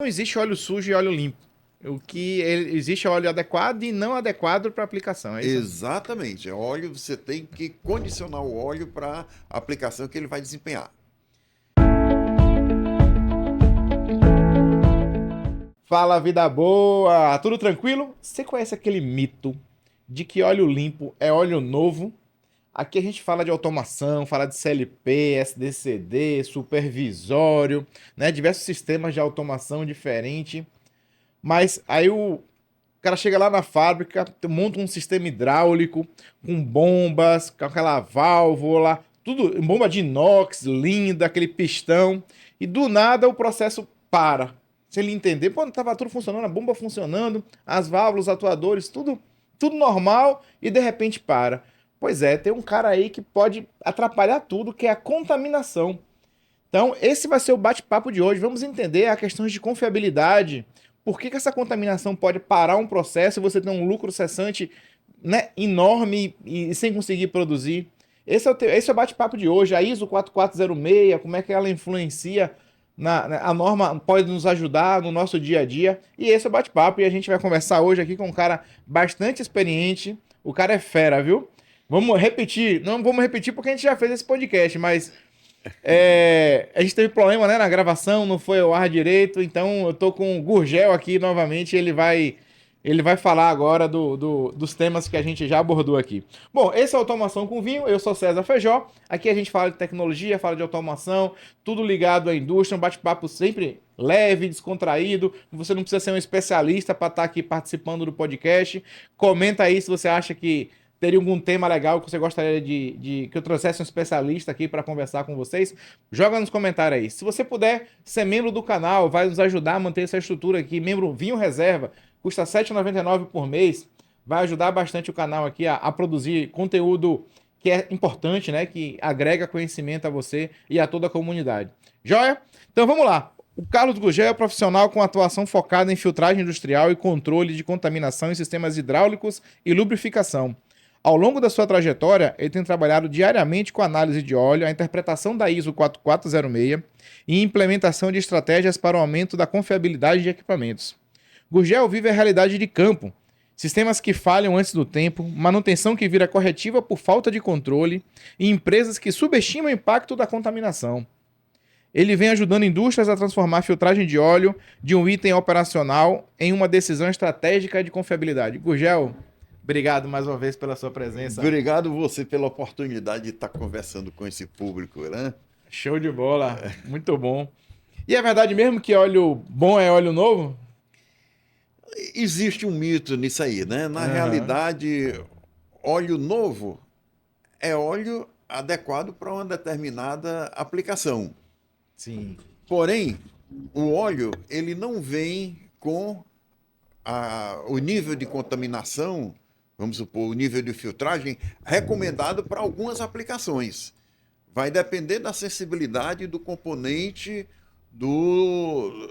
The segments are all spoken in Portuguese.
Não existe óleo sujo e óleo limpo. Existe óleo adequado e não adequado para aplicação, é isso? Exatamente. Óleo, você tem que condicionar o óleo para a aplicação que ele vai desempenhar. Fala, vida boa! Tudo tranquilo? Você conhece aquele mito de que óleo limpo é óleo novo? Aqui a gente fala de automação, fala de CLP, SDCD, supervisório, né? Diversos sistemas de automação diferentes. Mas aí o cara chega lá na fábrica, monta um sistema hidráulico com bombas, com aquela válvula, tudo, bomba de inox, linda, aquele pistão, e do nada o processo para. Se ele entender, pô, tava tudo funcionando, a bomba funcionando, as válvulas, os atuadores, tudo normal, e de repente para. Pois é, tem um cara aí que pode atrapalhar tudo, que é a contaminação. Então, esse vai ser o bate-papo de hoje. Vamos entender a questões de confiabilidade. Por que essa contaminação pode parar um processo e você ter um lucro cessante, né, enorme e sem conseguir produzir? Esse é o bate-papo de hoje. A ISO 4406, como é que ela influencia a norma, pode nos ajudar no nosso dia a dia. E esse é o bate-papo. E a gente vai conversar hoje aqui com um cara bastante experiente. O cara é fera, viu? Vamos repetir. Não vamos repetir porque a gente já fez esse podcast, mas a gente teve problema, né, na gravação, não foi ao ar direito, então eu tô com o Gurgel aqui novamente, ele vai falar agora dos temas que a gente já abordou aqui. Bom, esse é Automação com Vinho, eu sou César Feijó, aqui a gente fala de tecnologia, fala de automação, tudo ligado à indústria, um bate-papo sempre leve, descontraído, você não precisa ser um especialista para estar aqui participando do podcast, comenta aí se você acha que teria algum tema legal que você gostaria que eu trouxesse um especialista aqui para conversar com vocês, joga nos comentários aí. Se você puder ser membro do canal, vai nos ajudar a manter essa estrutura aqui. Membro Vinho Reserva, custa R$ 7,99 por mês. Vai ajudar bastante o canal aqui a produzir conteúdo que é importante, né? Que agrega conhecimento a você e a toda a comunidade. Joia? Então vamos lá. O Carlos Gugel é profissional com atuação focada em filtragem industrial e controle de contaminação em sistemas hidráulicos e lubrificação. Ao longo da sua trajetória, ele tem trabalhado diariamente com análise de óleo, a interpretação da ISO 4406 e implementação de estratégias para o aumento da confiabilidade de equipamentos. Gurgel vive a realidade de campo, sistemas que falham antes do tempo, manutenção que vira corretiva por falta de controle e empresas que subestimam o impacto da contaminação. Ele vem ajudando indústrias a transformar a filtragem de óleo de um item operacional em uma decisão estratégica de confiabilidade. Gurgel, obrigado mais uma vez pela sua presença. Obrigado você pela oportunidade de estar conversando com esse público, né? Show de bola, muito bom. E é verdade mesmo que óleo bom é óleo novo? Existe um mito nisso aí, né? Na Aham. realidade, óleo novo é óleo adequado para uma determinada aplicação. Sim. Porém, o óleo ele não vem com o nível de contaminação, vamos supor, o nível de filtragem recomendado para algumas aplicações. Vai depender da sensibilidade do componente do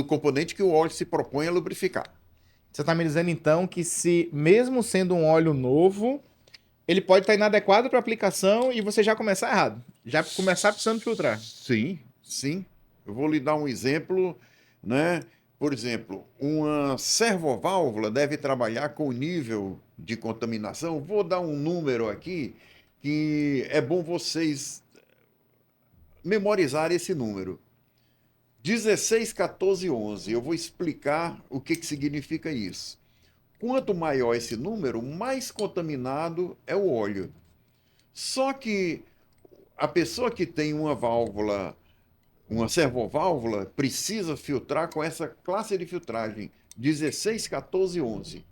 componente que o óleo se propõe a lubrificar. Você está me dizendo então que se, mesmo sendo um óleo novo, ele pode estar inadequado para aplicação e você já começar errado. Já começar precisando filtrar. Sim, sim. Eu vou lhe dar um exemplo, né? Por exemplo, uma servoválvula deve trabalhar com nível de contaminação. Vou dar um número aqui que é bom vocês memorizarem esse número. 16, 14, 11. Eu vou explicar o que significa isso. Quanto maior esse número, mais contaminado é o óleo. Só que a pessoa que tem uma válvula, uma servoválvula, precisa filtrar com essa classe de filtragem 16, 14, 11.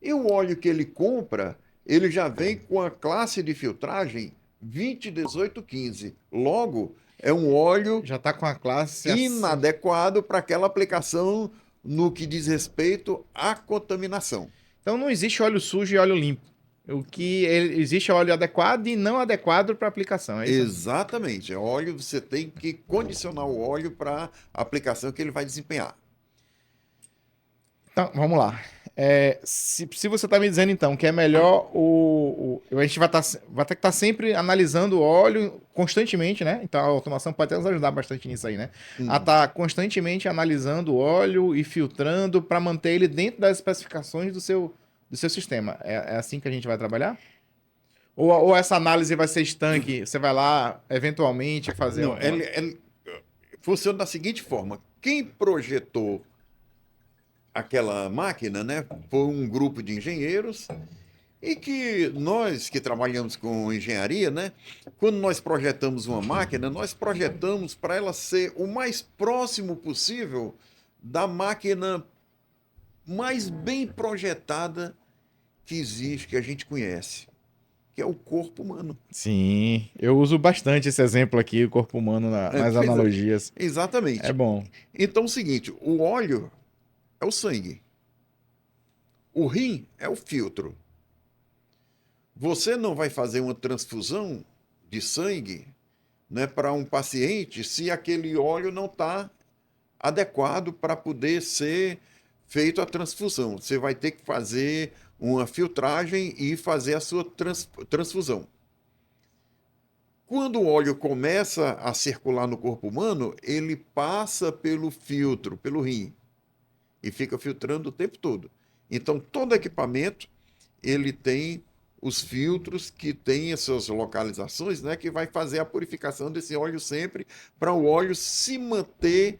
E o óleo que ele compra, ele já vem com a classe de filtragem 20, 18, 15. Logo, é um óleo Já está com a classe assim. inadequado para aquela aplicação no que diz respeito à contaminação. Então não existe óleo sujo e óleo limpo. Existe óleo adequado e não adequado para aplicação, é isso? Exatamente. Óleo, você tem que condicionar o óleo para a aplicação que ele vai desempenhar. Então, vamos lá. Se você está me dizendo então que é melhor a gente vai ter que estar sempre analisando o óleo constantemente, né? Então a automação pode até nos ajudar bastante nisso aí, né? A Hum. estar constantemente analisando o óleo e filtrando para manter ele dentro das especificações do seu sistema. É assim que a gente vai trabalhar? Ou essa análise vai ser estanque? Você vai lá, eventualmente, fazer Não, uma. ele funciona da seguinte forma: quem projetou aquela máquina, né, foi um grupo de engenheiros e que nós que trabalhamos com engenharia, né, quando nós projetamos uma máquina, nós projetamos para ela ser o mais próximo possível da máquina mais bem projetada que existe, que a gente conhece, que é o corpo humano. Sim, eu uso bastante esse exemplo aqui, o corpo humano nas Pois é, analogias. É exatamente. bom. Então é o seguinte, o óleo é o sangue, o rim é o filtro. Você não vai fazer uma transfusão de sangue, né, para um paciente se aquele óleo não está adequado para poder ser feito a transfusão. Você vai ter que fazer uma filtragem e fazer a sua transfusão. Quando o óleo começa a circular no corpo humano, ele passa pelo filtro, pelo rim, e fica filtrando o tempo todo. Então, todo equipamento, ele tem os filtros que têm essas localizações, né, que vai fazer a purificação desse óleo sempre para o óleo se manter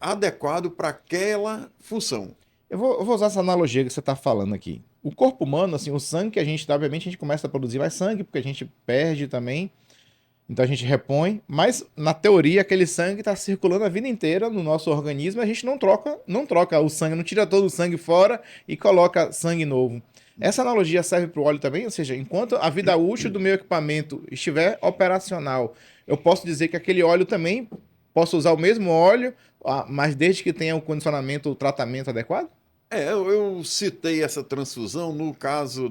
adequado para aquela função. Eu vou usar essa analogia que você está falando aqui. O corpo humano, assim, o sangue que a gente dá, obviamente, a gente começa a produzir mais sangue, porque a gente perde também, então a gente repõe, mas na teoria aquele sangue está circulando a vida inteira no nosso organismo e a gente não troca o sangue, não tira todo o sangue fora e coloca sangue novo. Essa analogia serve para o óleo também, ou seja, enquanto a vida útil do meu equipamento estiver operacional, eu posso dizer que aquele óleo também posso usar o mesmo óleo, mas desde que tenha o condicionamento, o tratamento adequado? Eu citei essa transfusão no caso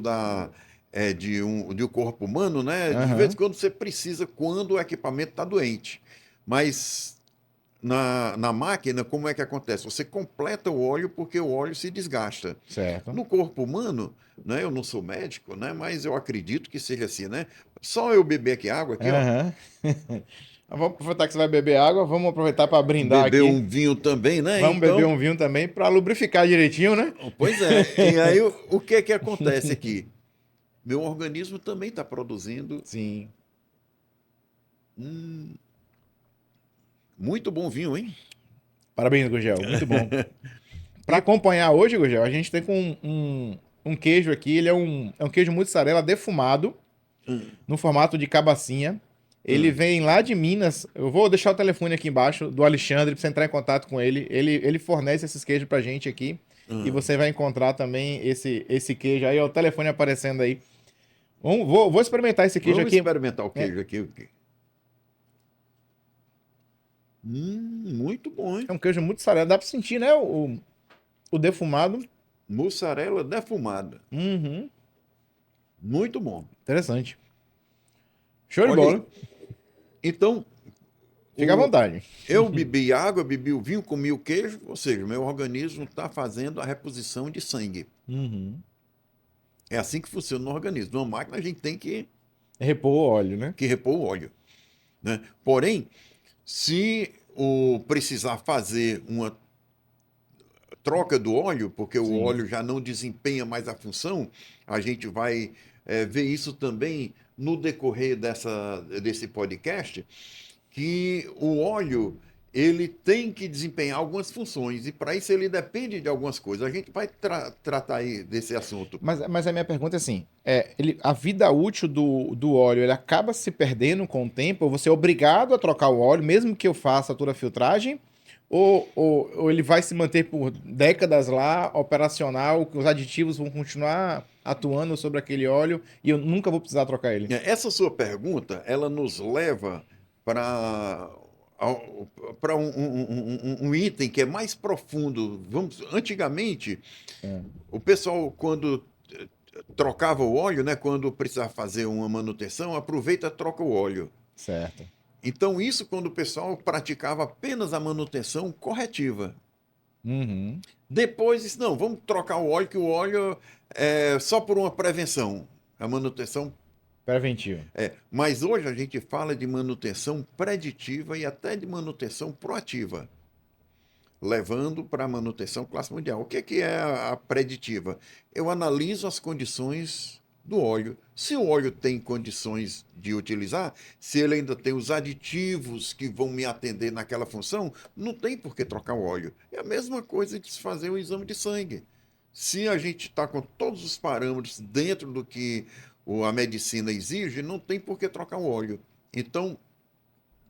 de um corpo humano, né? De vez em Aham. quando você precisa quando o equipamento está doente. Mas na máquina, como é que acontece? Você completa o óleo porque o óleo se desgasta. Certo. No corpo humano, né? Eu não sou médico, né? Mas eu acredito que seja assim, né? Só eu beber aqui água aqui, ó. Aham. Vamos aproveitar que você vai beber água, vamos aproveitar para brindar Beber aqui. um vinho também, né? Vamos beber Então, um vinho também para lubrificar direitinho, né? pois é. E aí o que é que acontece aqui? Meu organismo também está produzindo Sim. hum, muito bom vinho, hein? Parabéns, Gugel. Muito bom. Para E acompanhar hoje, Gugel, a gente tem com um queijo aqui. Ele é um queijo mussarela defumado, hum, no formato de cabacinha. Ele hum, vem lá de Minas. Eu vou deixar o telefone aqui embaixo do Alexandre para você entrar em contato com ele. Ele fornece esses queijos pra gente aqui. E hum. você vai encontrar também esse queijo aí. Ó, o telefone aparecendo aí. Vou experimentar esse queijo Vamos aqui. experimentar o É, queijo aqui. Muito bom, hein? é um queijo muito mussarela. Dá pra sentir, né? O defumado. Mussarela defumada. Uhum. Muito bom. Interessante. Show de Olha bola. aí. Então, Fica à o, vontade. eu bebi água, bebi o vinho, comi o queijo, ou seja, meu organismo está fazendo a reposição de sangue. Uhum. É assim que funciona no organismo. Numa máquina a gente tem Repor o óleo, né? que repor o óleo, né? Porém, se o precisar fazer uma troca do óleo, porque o Sim. óleo já não desempenha mais a função, a gente vai ver isso também no decorrer desse podcast, que o óleo ele tem que desempenhar algumas funções e para isso ele depende de algumas coisas. A gente vai tratar aí desse assunto. Mas a minha pergunta é assim: a vida útil do óleo ele acaba se perdendo com o tempo? Ou você é obrigado a trocar o óleo, mesmo que eu faça toda a filtragem? Ou ele vai se manter por décadas lá, operacional, que os aditivos vão continuar atuando sobre aquele óleo e eu nunca vou precisar trocar ele? Essa sua pergunta, ela nos leva para para um item que é mais profundo. Antigamente, É, o pessoal, quando trocava o óleo, né, quando precisava fazer uma manutenção, aproveita e troca o óleo. certo. Então, isso quando o pessoal praticava apenas a manutenção corretiva. Uhum. Depois disse, não, vamos trocar o óleo, que o óleo é só por uma prevenção. A manutenção Preventivo. Mas hoje a gente fala de manutenção preditiva e até de manutenção proativa, levando para a manutenção classe mundial. O que é a preditiva? Eu analiso as condições do óleo. Se o óleo tem condições de utilizar, se ele ainda tem os aditivos que vão me atender naquela função, não tem por que trocar o óleo. É a mesma coisa de se fazer um exame de sangue. Se a gente está com todos os parâmetros dentro do que a medicina exige, não tem por que trocar o óleo. Então,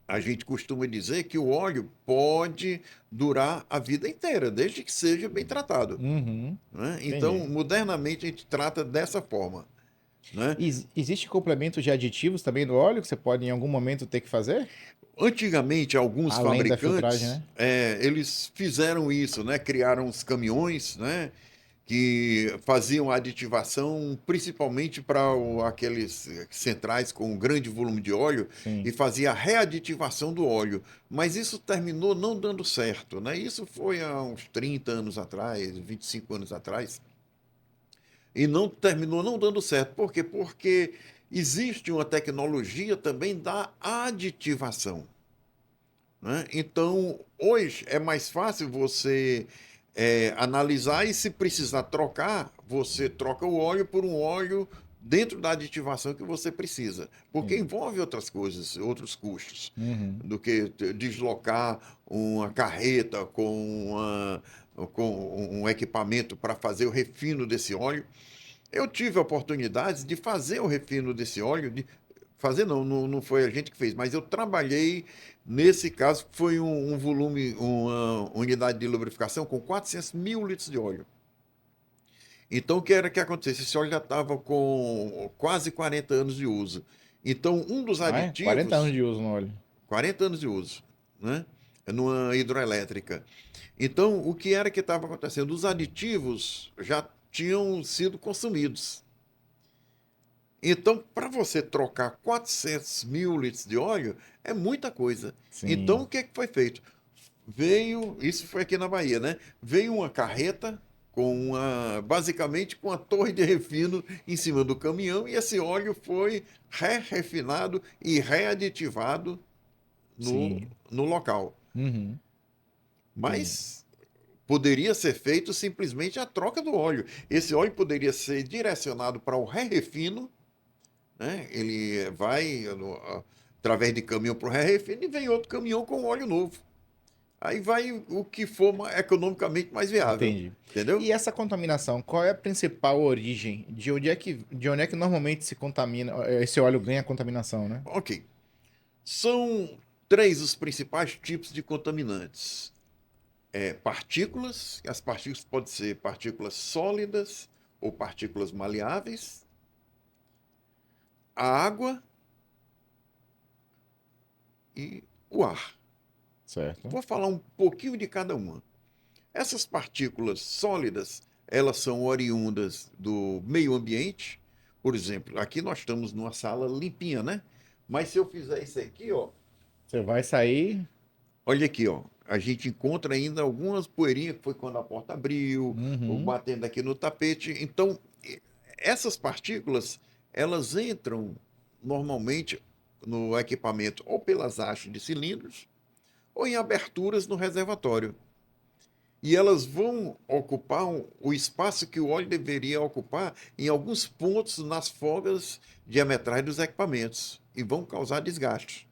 a gente costuma dizer que o óleo pode durar a vida inteira, desde que seja bem tratado. Uhum. Né? Então, Entendi. modernamente, a gente trata dessa forma. Né? Existe complemento de aditivos também no óleo que você pode em algum momento ter que fazer? Antigamente, alguns Além da filtragem, fabricantes, né? eles fizeram isso, né? Criaram os caminhões, né? Que faziam aditivação principalmente para aqueles centrais com grande volume de óleo e Sim. fazia a readitivação do óleo. Mas isso terminou não dando certo, né? Isso foi há uns 30 anos atrás, 25 anos atrás, e não terminou não dando certo. Por quê? Porque existe uma tecnologia também da aditivação. Né? Então, hoje é mais fácil você analisar e, se precisar trocar, você troca o óleo por um óleo dentro da aditivação que você precisa, porque Sim. envolve outras coisas, outros custos, Uhum. do que deslocar uma carreta com um equipamento para fazer o refino desse óleo. Eu tive oportunidades de fazer o refino desse óleo, fazer não, não foi a gente que fez, mas eu trabalhei nesse caso, foi um volume, uma unidade de lubrificação com 400 mil litros de óleo. Então, o que era que acontecesse? Esse óleo já estava com quase 40 anos de uso. Então, um dos Ah, é? 40 anos aditivos, de uso no óleo. 40 anos de uso, né? Numa hidroelétrica. Então, o que era que estava acontecendo? Os aditivos já tinham sido consumidos. Então, para você trocar 400 mil litros de óleo, é muita coisa. Então, Sim. o que, que foi feito? Veio, isso foi aqui na Bahia, né? Veio uma carreta basicamente com a torre de refino em cima do caminhão, e esse óleo foi refinado e readitivado no, Sim. no local. Uhum. Entendi. Mas poderia ser feito simplesmente a troca do óleo. Esse óleo poderia ser direcionado para o refino, né? Ele vai através de caminhão para o refino e vem outro caminhão com óleo novo. Aí vai o que for economicamente mais viável, Entendi. entendeu? E essa contaminação, qual é a principal origem? De onde é que normalmente se contamina, esse óleo ganha contaminação, né? Ok. São três os principais tipos de contaminantes. Partículas, as partículas podem ser partículas sólidas ou partículas maleáveis, a água e o ar. Certo. Vou falar um pouquinho de cada uma. Essas partículas sólidas, elas são oriundas do meio ambiente. Por exemplo, aqui nós estamos numa sala limpinha, né? Mas se eu fizer isso aqui, ó, Você vai sair. olha aqui, ó, a gente encontra ainda algumas poeirinhas que foi quando a porta abriu, ou Uhum. batendo aqui no tapete. Então, essas partículas, elas entram normalmente no equipamento ou pelas hastes de cilindros ou em aberturas no reservatório. E elas vão ocupar o espaço que o óleo deveria ocupar em alguns pontos nas folgas diametrais dos equipamentos e vão causar desgaste.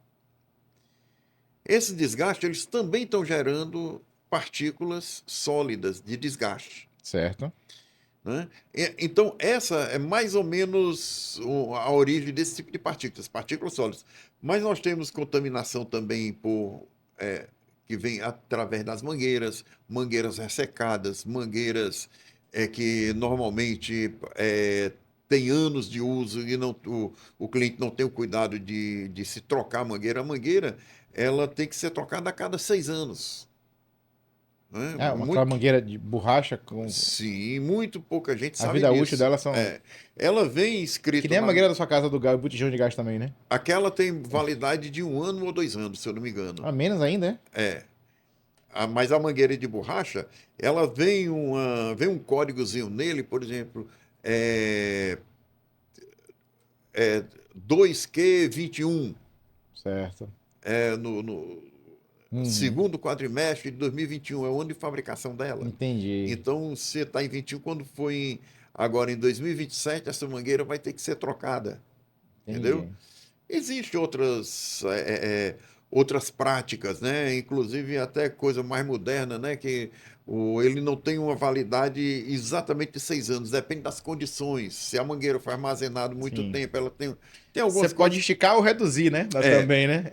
Esse desgaste, eles também estão gerando partículas sólidas de desgaste. Certo. Né? Então, essa é mais ou menos a origem desse tipo de partículas, partículas sólidas. Mas nós temos contaminação também que vem através das mangueiras, mangueiras ressecadas, mangueiras que normalmente têm anos de uso e o cliente não tem o cuidado de se trocar a mangueira. A mangueira ela tem que ser trocada a cada 6 anos. Né? Aquela mangueira de borracha com Sim, muito pouca gente a sabe vida útil disso. dela são. Ela vem Que escrito nem a na. mangueira da sua casa do gás, botijão de gás também, né? Aquela tem validade de 1 ano ou 2 anos, se eu não me engano. A menos ainda, né? É. Mas a mangueira de borracha, ela vem um códigozinho nele, por exemplo, é, é 2Q21, Certo. no Uhum. segundo quadrimestre de 2021, é o ano de fabricação dela. Entendi. Então, se está em 21, quando foi agora em 2027, essa mangueira vai ter que ser trocada, entendeu? Entendi. Existem outras práticas, né? Inclusive até coisa mais moderna, né? Que ele não tem uma validade exatamente de 6 anos, depende das condições. Se a mangueira foi armazenada muito Sim. tempo, ela tem Você algumas pode coisas. esticar ou reduzir, né? É, Também, né?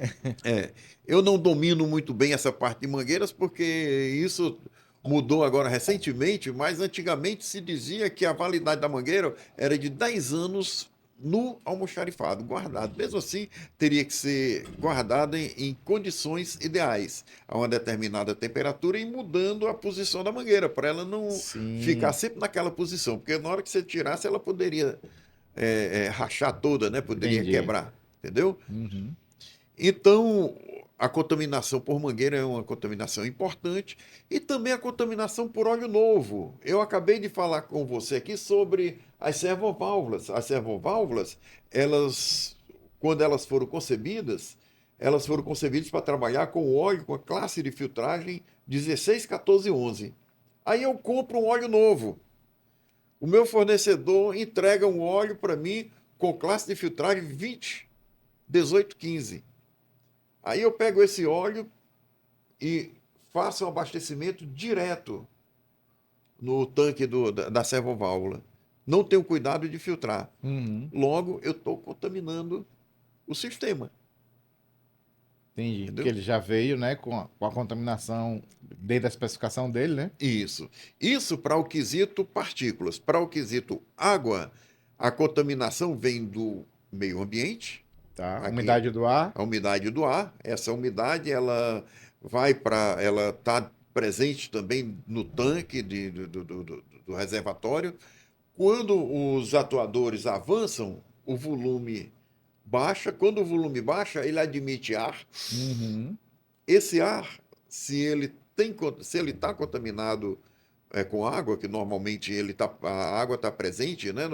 é. Eu não domino muito bem essa parte de mangueiras, porque isso mudou agora recentemente, mas antigamente se dizia que a validade da mangueira era de 10 anos no almoxarifado, guardado. Mesmo assim, teria que ser guardado em condições ideais, a uma determinada temperatura e mudando a posição da mangueira, para ela não ficar Sim. sempre naquela posição, porque na hora que você tirasse, ela poderia rachar toda, né? Poderia Entendi. quebrar, entendeu? Uhum. Então, a contaminação por mangueira é uma contaminação importante e também a contaminação por óleo novo. Eu acabei de falar com você aqui sobre as servoválvulas. As servoválvulas, elas, quando elas foram concebidas para trabalhar com óleo com a classe de filtragem 16, 14, 11. Aí eu compro um óleo novo. O meu fornecedor entrega um óleo para mim com classe de filtragem 20, 18, 15. Aí eu pego esse óleo e faço um abastecimento direto no tanque da servoválvula. Não tenho cuidado de filtrar. Uhum. Logo, eu estou contaminando o sistema. Entendi. Porque Entendeu? ele já veio, né, com a contaminação dentro da especificação dele, né? Isso. Isso para o quesito partículas. Para o quesito água, a contaminação vem do meio ambiente, Tá. aqui Umidade do ar. a umidade do ar. Essa umidade ela está presente também no tanque do reservatório. Quando os atuadores avançam, o volume baixa. Quando o volume baixa, ele admite ar. Uhum. Esse ar, se ele está contaminado com água, que normalmente a água está presente, né?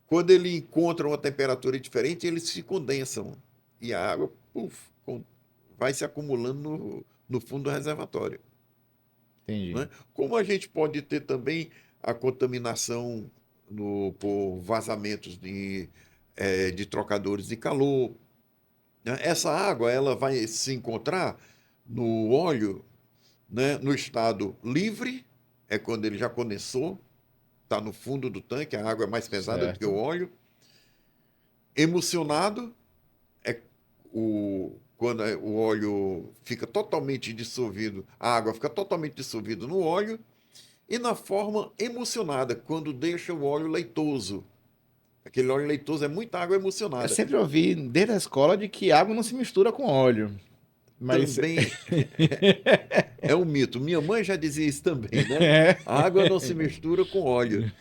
Quando ele encontra uma temperatura diferente, eles se condensam. E a água, vai se acumulando no fundo do reservatório. Entendi. Né? Como a gente pode ter também a contaminação por vazamentos de trocadores de calor. Né? Essa água ela vai se encontrar no óleo, né, no estado livre, é quando ele já condensou, está no fundo do tanque, a água é mais pesada do que o Certo. óleo. Emulsionado é quando o óleo fica totalmente dissolvido, a água fica totalmente dissolvida no óleo, e na forma emulsionada, quando deixa o óleo leitoso. Aquele óleo leitoso é muita água Eu emulsionada. sempre ouvi desde a escola de que água não se mistura com óleo. Mas. Também é um mito. Minha mãe já dizia isso também, né? É. A água não se mistura com óleo.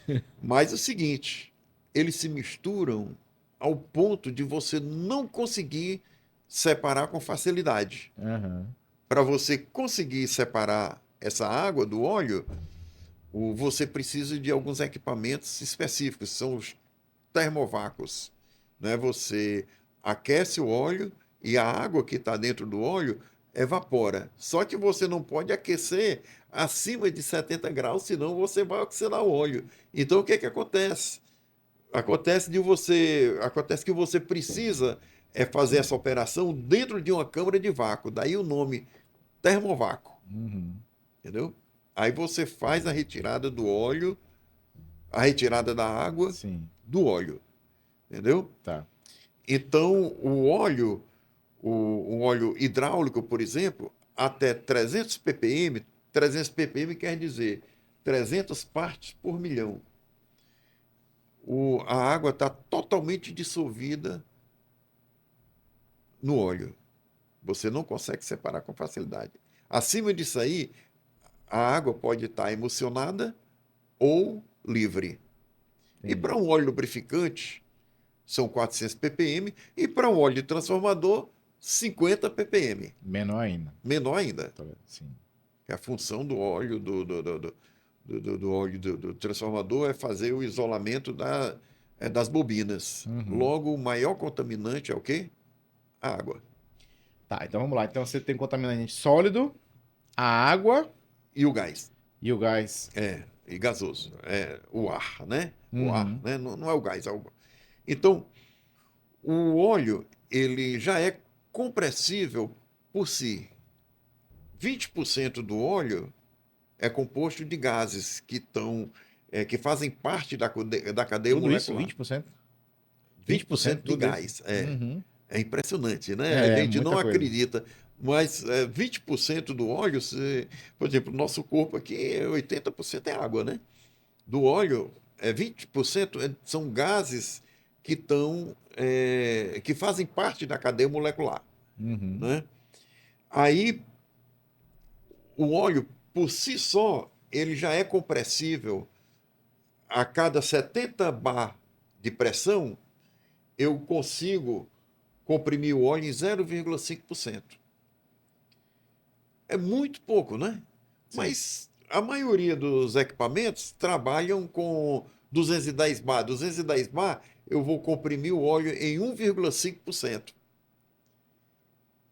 Mas é o seguinte, eles se misturam ao ponto de você não conseguir separar com facilidade. Aham. Para você conseguir separar essa água do óleo, você precisa de alguns equipamentos específicos, são os termovácuos. Né? Você aquece o óleo e a água que está dentro do óleo evapora. Só que você não pode aquecer acima de 70 graus, senão você vai oxidar o óleo. Então o que acontece? Acontece que você precisa fazer essa operação dentro de uma câmara de vácuo, daí o nome termovácuo, Uhum. entendeu? Aí você faz a retirada do óleo, a retirada da água Sim. do óleo, entendeu? Tá. Então, o óleo hidráulico, por exemplo, até 300 ppm, 300 ppm quer dizer 300 partes por milhão. A água está totalmente dissolvida no óleo. Você não consegue separar com facilidade. Acima disso aí, a água pode estar emulsionada ou livre. E para Entendi. um óleo lubrificante, são 400 ppm, e para um óleo de transformador, 50 ppm. Menor ainda. Menor ainda. Sim. A função do óleo do óleo do transformador é fazer o isolamento das bobinas. Uhum. Logo, o maior contaminante é o quê? A água. Tá, então vamos lá. Então você tem contaminante sólido, a água E o gás. e o gás. E gasoso. O ar, né? O ar, Uhum. né? Não é o gás. Então, o óleo, ele já é compressível por si. 20% do óleo é composto de gases que fazem parte da cadeia Tudo isso, molecular. 20%? 20% de tudo isso. gás. Uhum. É impressionante, né? A gente Muita não coisa. acredita. Mas 20% do óleo, por exemplo, o nosso corpo aqui, 80% é água, né? Do óleo, 20% são gases que fazem parte da cadeia molecular, Uhum. né? Aí, o óleo, por si só, ele já é compressível a cada 70 bar de pressão, eu consigo comprimir o óleo em 0,5%. É muito pouco, né? Sim. Mas a maioria dos equipamentos trabalham com 210 bar. 210 bar, eu vou comprimir o óleo em 1,5%.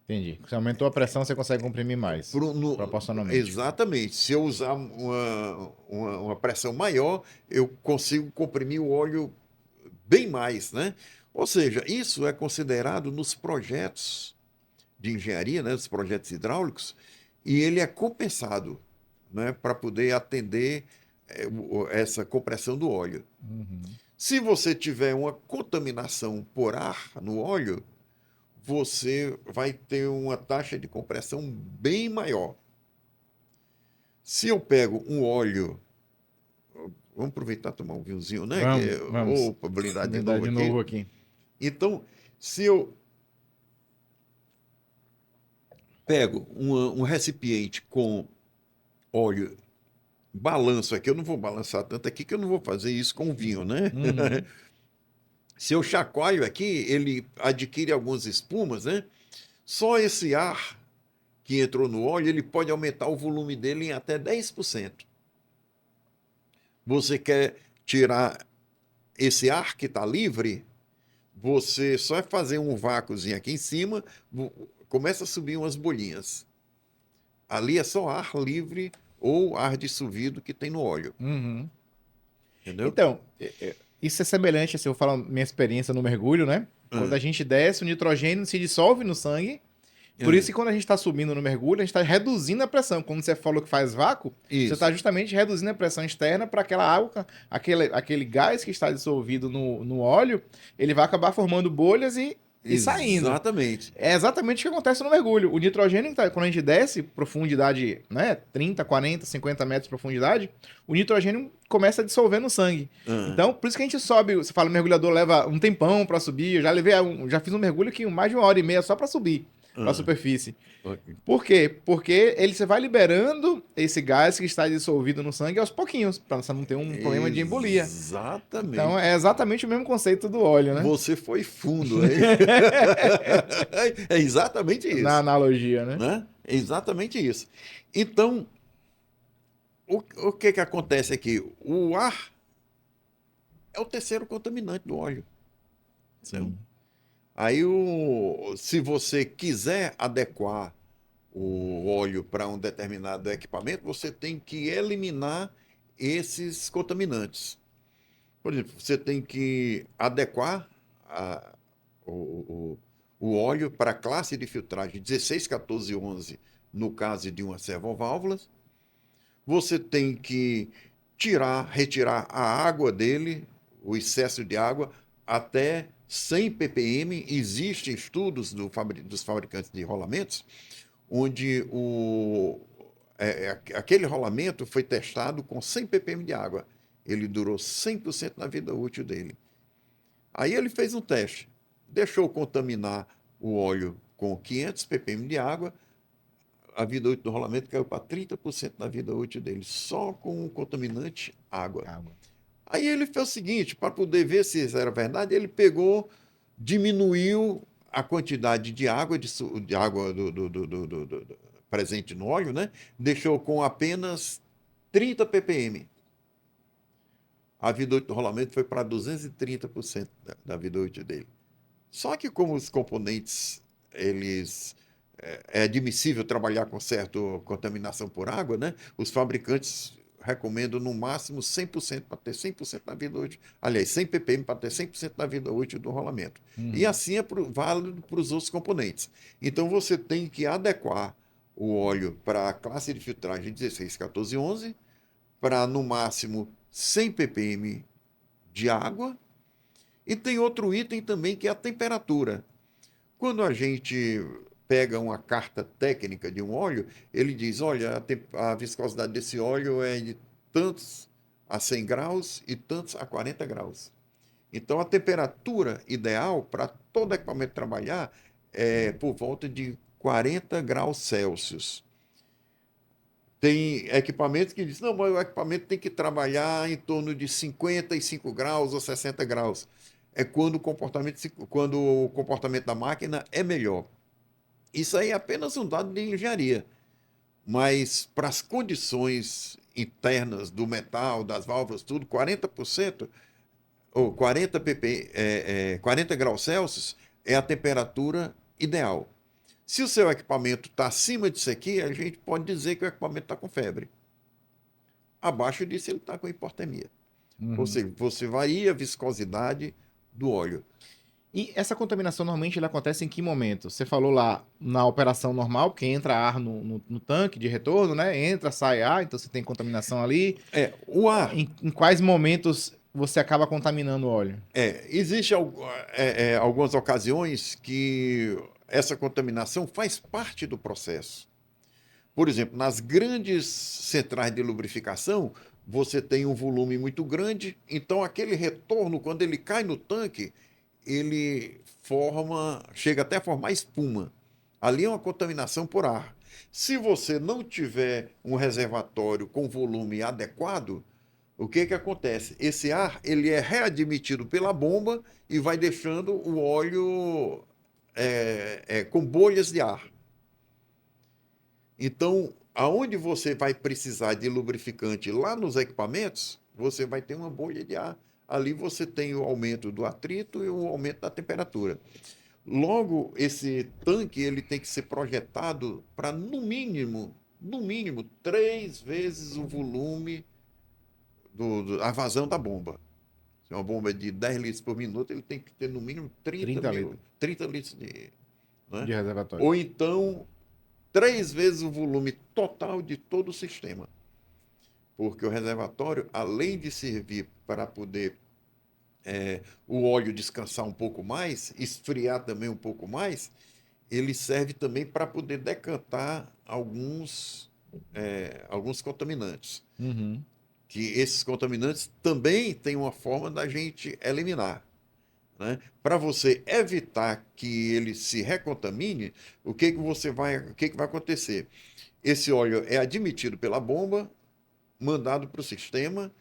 Entendi. Se aumentou a pressão, você consegue comprimir mais, proporcionalmente. Exatamente. Se eu usar uma pressão maior, eu consigo comprimir o óleo bem mais, né? Ou seja, isso é considerado nos projetos de engenharia, né, dos projetos hidráulicos, e ele é compensado, né, para poder atender essa compressão do óleo. Uhum. Se você tiver uma contaminação por ar no óleo, você vai ter uma taxa de compressão bem maior. Se eu pego um óleo, vamos aproveitar e tomar um vinhozinho, né? Vamos. Opa, blindar de Blindar novo de aqui. novo aqui. Então, se eu pego um recipiente com óleo, balanço aqui, eu não vou balançar tanto aqui que eu não vou fazer isso com vinho, né? Uhum. Se eu chacoalho aqui, ele adquire algumas espumas, né? Só esse ar que entrou no óleo, ele pode aumentar o volume dele em até 10%. Você quer tirar esse ar que está livre, você só é fazer um vácuozinho aqui em cima, começa a subir umas bolinhas. Ali é só ar livre ou ar dissolvido que tem no óleo. Uhum. Entendeu? Então, isso é semelhante, se eu falar minha experiência no mergulho, né? Quando a Ah, gente desce, o nitrogênio se dissolve no sangue. Por isso ah, que quando a gente está subindo no mergulho, a gente está reduzindo a pressão. Quando você falou que faz vácuo, você está isso. justamente reduzindo a pressão externa para aquela água, aquele gás que está dissolvido no óleo, ele vai acabar formando bolhas e saindo. Exatamente. É exatamente o que acontece no mergulho. O nitrogênio, quando a gente desce, profundidade, né, 30, 40, 50 metros de profundidade, o nitrogênio começa a dissolver no sangue. Ah, Então, por isso que a gente sobe, você fala, o mergulhador leva um tempão para subir, eu já levei, já fiz um mergulho que mais de 1 hora e meia só para subir para a ah, superfície. ok. Por quê? Porque você vai liberando esse gás que está dissolvido no sangue aos pouquinhos, para você não ter um problema de embolia. Então, é Exatamente. exatamente o mesmo conceito do óleo, né? Você foi fundo, hein? É exatamente Na isso, analogia, né? né? É exatamente isso. Então, o que que acontece aqui? O ar é o terceiro contaminante do óleo. Entendeu? Sim. Aí, se você quiser adequar o óleo para um determinado equipamento, você tem que eliminar esses contaminantes. Por exemplo, você tem que adequar o, o, o óleo para a classe de filtragem 16, 14 e 11, no caso de uma servoválvula. Você tem que retirar a água dele, o excesso de água, até 100 ppm. Existem estudos dos fabricantes de rolamentos onde aquele rolamento foi testado com 100 ppm de água. Ele durou 100% na vida útil dele. Aí ele fez um teste, deixou contaminar o óleo com 500 ppm de água, a vida útil do rolamento caiu para 30% da vida útil dele, só com o contaminante água. Água. Aí ele fez o seguinte, para poder ver se isso era verdade, ele pegou, diminuiu a quantidade de água, de água presente no óleo, né? Deixou com apenas 30 ppm. A vida útil do rolamento foi para 230% da vida útil dele. Só que como os componentes, eles é admissível trabalhar com certa contaminação por água, né? Os fabricantes recomendam no máximo 100% para ter 100% da vida útil. Aliás, 100 ppm para ter 100% da vida útil do rolamento. E assim é válido para os outros componentes. Então você tem que adequar o óleo para a classe de filtragem 16, 14 e 11, para no máximo 100 ppm de água. E tem outro item também que é a temperatura. Quando a gente pega uma carta técnica de um óleo, ele diz: olha, a viscosidade desse óleo é de tantos a 100 graus e tantos a 40 graus. Então, a temperatura ideal para todo equipamento trabalhar é por volta de 40 graus Celsius. Tem equipamentos que dizem: não, mas o equipamento tem que trabalhar em torno de 55 graus ou 60 graus. É quando o comportamento da máquina é melhor. Isso aí é apenas um dado de engenharia, mas para as condições internas do metal, das válvulas, tudo, 40% ou 40 graus Celsius é a temperatura ideal. Se o seu equipamento está acima disso aqui, a gente pode dizer que o equipamento está com febre. Abaixo disso, ele está com hipotermia. Ou seja, você varia a viscosidade do óleo. E essa contaminação normalmente ela acontece em que momento? Você falou lá na operação normal, porque entra ar no tanque de retorno, né? Entra, sai ar, então você tem contaminação ali. O ar. Em quais momentos você acaba contaminando o óleo? Existem algumas ocasiões que essa contaminação faz parte do processo. Por exemplo, nas grandes centrais de lubrificação, você tem um volume muito grande, então aquele retorno, quando ele cai no tanque, ele chega até a formar espuma. Ali é uma contaminação por ar. Se você não tiver um reservatório com volume adequado, o que que acontece? Esse ar ele é readmitido pela bomba e vai deixando o óleo com bolhas de ar. Então, aonde você vai precisar de lubrificante lá nos equipamentos, você vai ter uma bolha de ar. Ali você tem o aumento do atrito e o aumento da temperatura. Logo, esse tanque ele tem que ser projetado para, no mínimo, 3 vezes o volume a vazão da bomba. Se é uma bomba de 10 litros por minuto, ele tem que ter no mínimo 30 litros né? De reservatório. Ou então 3 vezes o volume total de todo o sistema. Porque o reservatório, além de servir para poder o óleo descansar um pouco mais, esfriar também um pouco mais, ele serve também para poder decantar alguns contaminantes. Que esses contaminantes também têm uma forma da gente eliminar. Né? Para você evitar que ele se recontamine, o que vai acontecer? Esse óleo é admitido pela bomba, mandado para o sistema,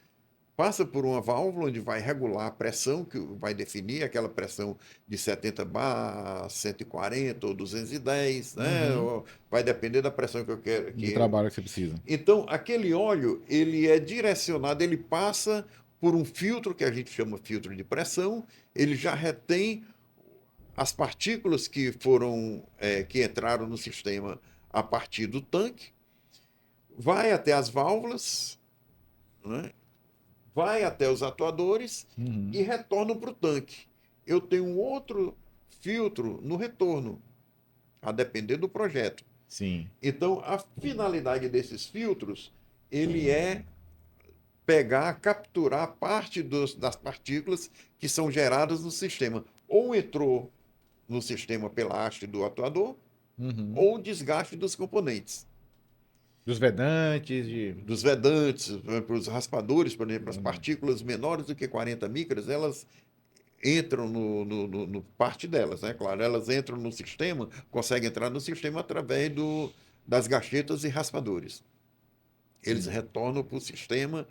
passa por uma válvula onde vai regular a pressão, que vai definir aquela pressão de 70 bar, 140 ou 210, né? Vai depender da pressão que eu quero. De trabalho que você precisa. Então, aquele óleo, ele é direcionado, ele passa por um filtro que a gente chama filtro de pressão, ele já retém as partículas que que entraram no sistema a partir do tanque, vai até as válvulas, né? Vai até os atuadores e retorna para o tanque. Eu tenho um outro filtro no retorno, a depender do projeto. Sim. Então, a finalidade desses filtros, ele é capturar parte das partículas que são geradas no sistema. Ou entrou no sistema pela haste do atuador, ou desgaste dos componentes. Dos vedantes, Dos vedantes, para os raspadores, por exemplo, as partículas menores do que 40 micras, elas entram no parte delas, né? Claro, elas entram no sistema, conseguem entrar no sistema através das gachetas e raspadores. Eles retornam para o sistema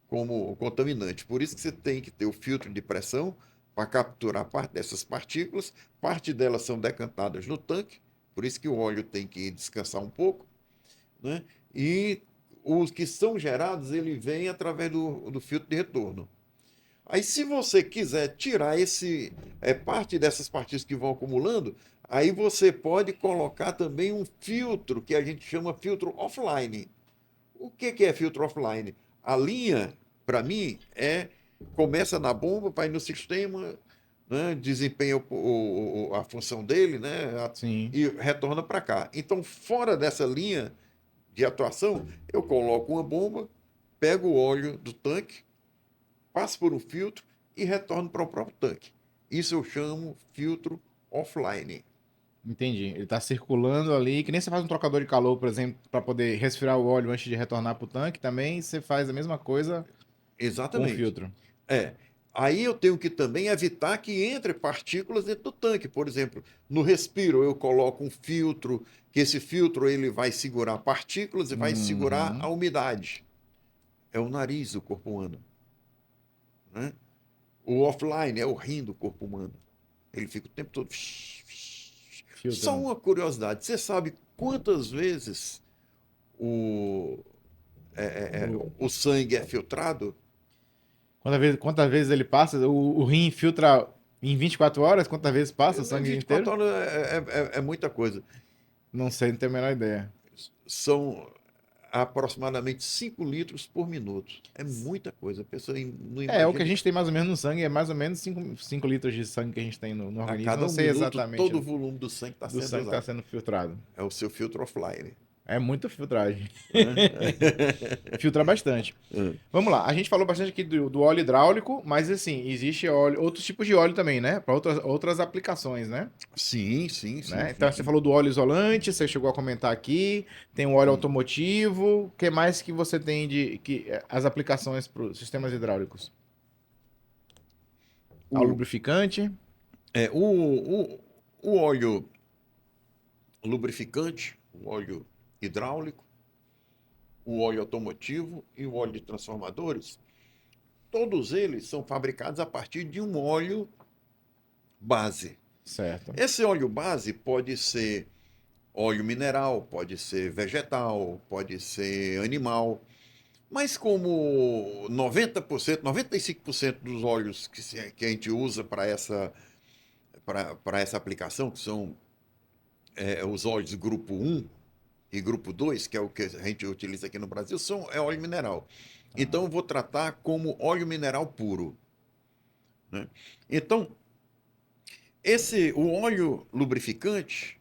como contaminante. Por isso que você tem que ter o filtro de pressão para capturar parte dessas partículas. Parte delas são decantadas no tanque, por isso que o óleo tem que descansar um pouco, né? E os que são gerados, ele vem através do filtro de retorno. Aí, se você quiser tirar parte dessas partículas que vão acumulando, aí você pode colocar também um filtro que a gente chama filtro offline. O que é filtro offline? A linha, para mim, começa na bomba, vai no sistema, né, desempenha a função dele, né, Sim. e retorna para cá. Então, fora dessa linha de atuação, eu coloco uma bomba, pego o óleo do tanque, passo por um filtro e retorno para o próprio tanque. Isso eu chamo filtro offline. Entendi. Ele tá circulando ali, que nem você faz um trocador de calor, por exemplo, para poder resfriar o óleo antes de retornar pro tanque, também você faz a mesma coisa com o Exatamente. filtro. É. Aí eu tenho que também evitar que entre partículas dentro do tanque. Por exemplo, no respiro eu coloco um filtro, que esse filtro ele vai segurar partículas e vai segurar a Uhum. umidade. É o nariz do corpo humano, né? O offline é o rim do corpo humano. Ele fica o tempo todo. Só Filtrando. uma curiosidade: você sabe quantas vezes o, O- o sangue é filtrado? quantas vezes ele passa? O rim filtra em 24 horas? Quantas vezes passa o sangue inteiro? 24 horas é muita coisa. Não sei, não tenho a menor ideia. São aproximadamente 5 litros por minuto. É muita coisa. A pessoa não É, o que a imagina. gente tem mais ou menos no sangue é mais ou menos 5 litros de sangue que a gente tem no A organismo. cada Não um sei minuto, exatamente todo o volume do sangue está do sendo sangue que está usado. sendo filtrado. É o seu filtro offline. É muita filtragem. Né? Filtra bastante. Vamos lá, a gente falou bastante aqui do óleo hidráulico, mas assim, existe óleo, outros tipos de óleo também, né? Para outras aplicações, né? Sim, sim, sim, Né? sim, Então você sim. falou do óleo isolante, você chegou a comentar aqui, tem o óleo Sim. automotivo, o que mais que você tem as aplicações para os sistemas hidráulicos? Ao O, lubrificante, é, o óleo lubrificante, o óleo hidráulico, o óleo automotivo e o óleo de transformadores, todos eles são fabricados a partir de um óleo base. certo? Esse óleo base pode ser óleo mineral, pode ser vegetal, pode ser animal, mas como 90%, 95% dos óleos que a gente usa para essa aplicação, que são os óleos grupo um e grupo 2, que é o que a gente utiliza aqui no Brasil, é óleo mineral. Ah, Então eu vou tratar como óleo mineral puro. Né? Então, o óleo lubrificante,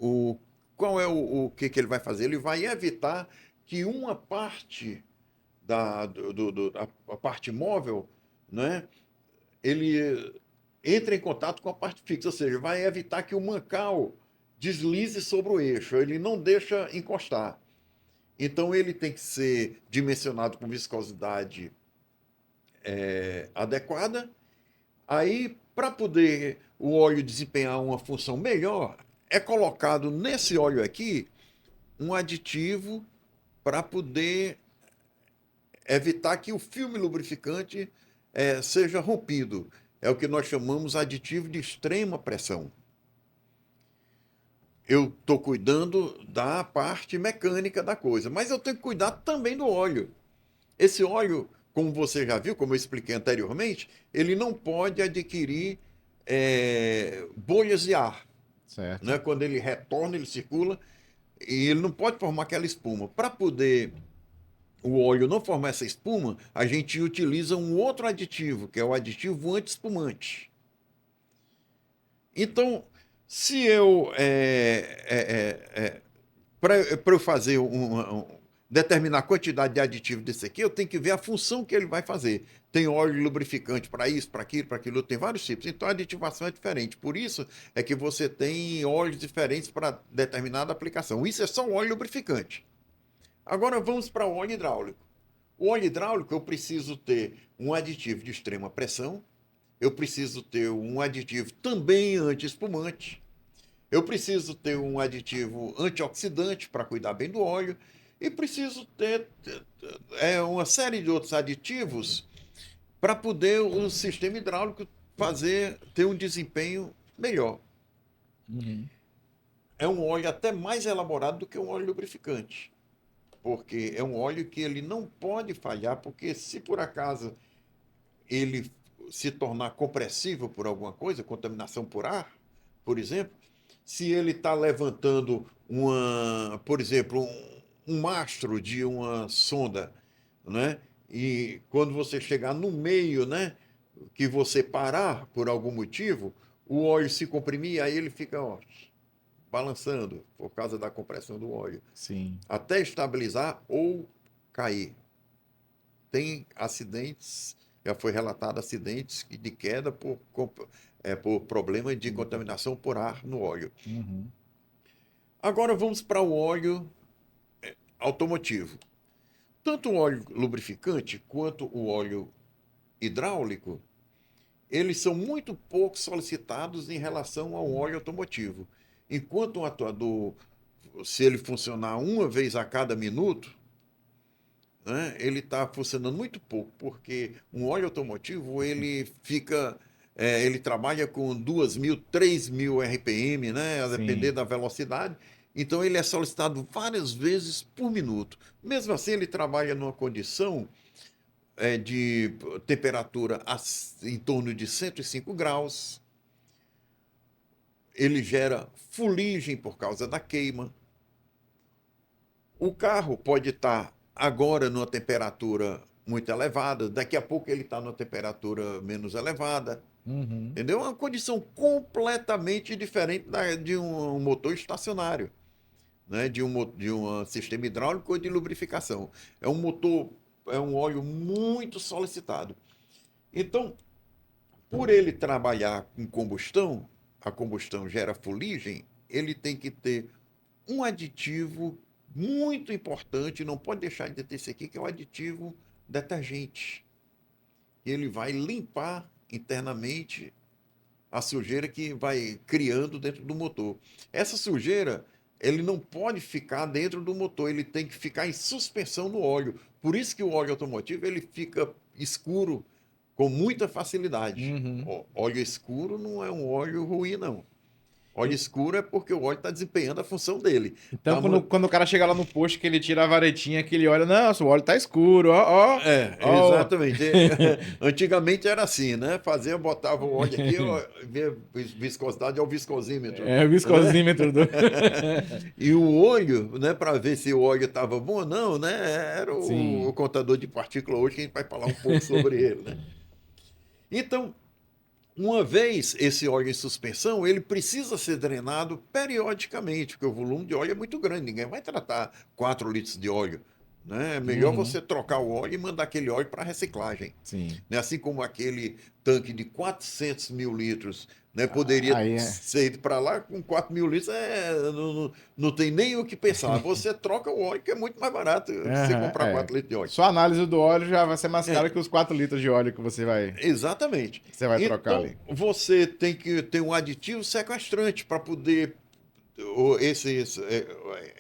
o, qual é o que ele vai fazer? Ele vai evitar que uma parte a parte móvel, né, ele entre em contato com a parte fixa, ou seja, vai evitar que o mancal deslize sobre o eixo, ele não deixa encostar. Então ele tem que ser dimensionado com viscosidade adequada. Aí, para poder o óleo desempenhar uma função melhor, é colocado nesse óleo aqui um aditivo para poder evitar que o filme lubrificante seja rompido. É o que nós chamamos aditivo de extrema pressão. Eu estou cuidando da parte mecânica da coisa, mas eu tenho que cuidar também do óleo. Esse óleo, como você já viu, como eu expliquei anteriormente, ele não pode adquirir bolhas de ar. Né? certo. Quando ele retorna, ele circula e ele não pode formar aquela espuma. Para poder o óleo não formar essa espuma, a gente utiliza um outro aditivo, que é o aditivo anti-espumante. Então, se eu para eu fazer determinar a quantidade de aditivo desse aqui, eu tenho que ver a função que ele vai fazer. Tem óleo lubrificante para isso, para aquilo, tem vários tipos. Então a aditivação é diferente. Por isso é que você tem óleos diferentes para determinada aplicação. Isso é só um óleo lubrificante. Agora vamos para o óleo hidráulico. O óleo hidráulico eu preciso ter um aditivo de extrema pressão, eu preciso ter um aditivo também anti-espumante, eu preciso ter um aditivo antioxidante para cuidar bem do óleo e preciso ter uma série de outros aditivos para poder o sistema hidráulico ter um desempenho melhor. Uhum. É um óleo até mais elaborado do que um óleo lubrificante, porque é um óleo que ele não pode falhar, porque se por acaso ele se tornar compressível por alguma coisa, contaminação por ar, por exemplo, se ele está levantando por exemplo, um mastro de uma sonda, né? E quando você chegar no meio, né, que você parar por algum motivo, o óleo se comprimir, aí ele fica, ó, balançando por causa da compressão do óleo, Sim. até estabilizar ou cair. Tem acidentes, já foi relatado acidentes de queda por problema de contaminação por ar no óleo. Uhum. Agora vamos para o óleo automotivo. Tanto o óleo lubrificante quanto o óleo hidráulico, eles são muito pouco solicitados em relação ao óleo automotivo. Enquanto um atuador, se ele funcionar uma vez a cada minuto, né, ele está funcionando muito pouco, porque um óleo automotivo ele trabalha com 2.000, 3.000 RPM, né, a depender Sim. da velocidade. Então ele é solicitado várias vezes por minuto. Mesmo assim, ele trabalha numa condição de temperatura em torno de 105 graus. Ele gera fuligem por causa da queima. O carro pode estar agora numa temperatura muito elevada, daqui a pouco ele está numa temperatura menos elevada. Uhum. Entendeu? É uma condição completamente diferente de um motor estacionário, né? De um sistema hidráulico ou de lubrificação. É um óleo muito solicitado. Então, por ele trabalhar com combustão, a combustão gera fuligem, ele tem que ter um aditivo muito importante, não pode deixar de ter esse aqui, que é o aditivo detergente. Ele vai limpar internamente a sujeira que vai criando dentro do motor. Essa sujeira, ele não pode ficar dentro do motor, ele tem que ficar em suspensão no óleo. Por isso que o óleo automotivo ele fica escuro com muita facilidade. Uhum. Óleo escuro não é um óleo ruim, não. Óleo E- escuro é porque o óleo está desempenhando a função dele. Então, Tá, quando o cara chega lá no posto, que ele tira a varetinha, que ele olha, nossa, o óleo tá escuro, ó, ó, ó. exatamente. Antigamente era assim, né? Botava o óleo aqui, ó, ver viscosidade é o viscosímetro, É o né? viscosímetro do. E o olho, né, para ver se o óleo estava bom ou não, né? Era o Sim. contador de partícula hoje que a gente vai falar um pouco sobre ele, né? Então, uma vez esse óleo em suspensão, ele precisa ser drenado periodicamente, porque o volume de óleo é muito grande, ninguém vai tratar 4 litros de óleo. Né? É melhor Uhum. você trocar o óleo e mandar aquele óleo para reciclagem. Sim. Né? Assim como aquele tanque de 400 mil litros, né? Poderia Aí é. ser ido para lá com 4 mil litros, não tem nem o que pensar. Você troca o óleo, que é muito mais barato que você Aham, comprar é. 4 litros de óleo. Só a análise do óleo já vai ser mais cara É, que os 4 litros de óleo que exatamente. você vai trocar Então, ali. você tem que ter um aditivo sequestrante para poder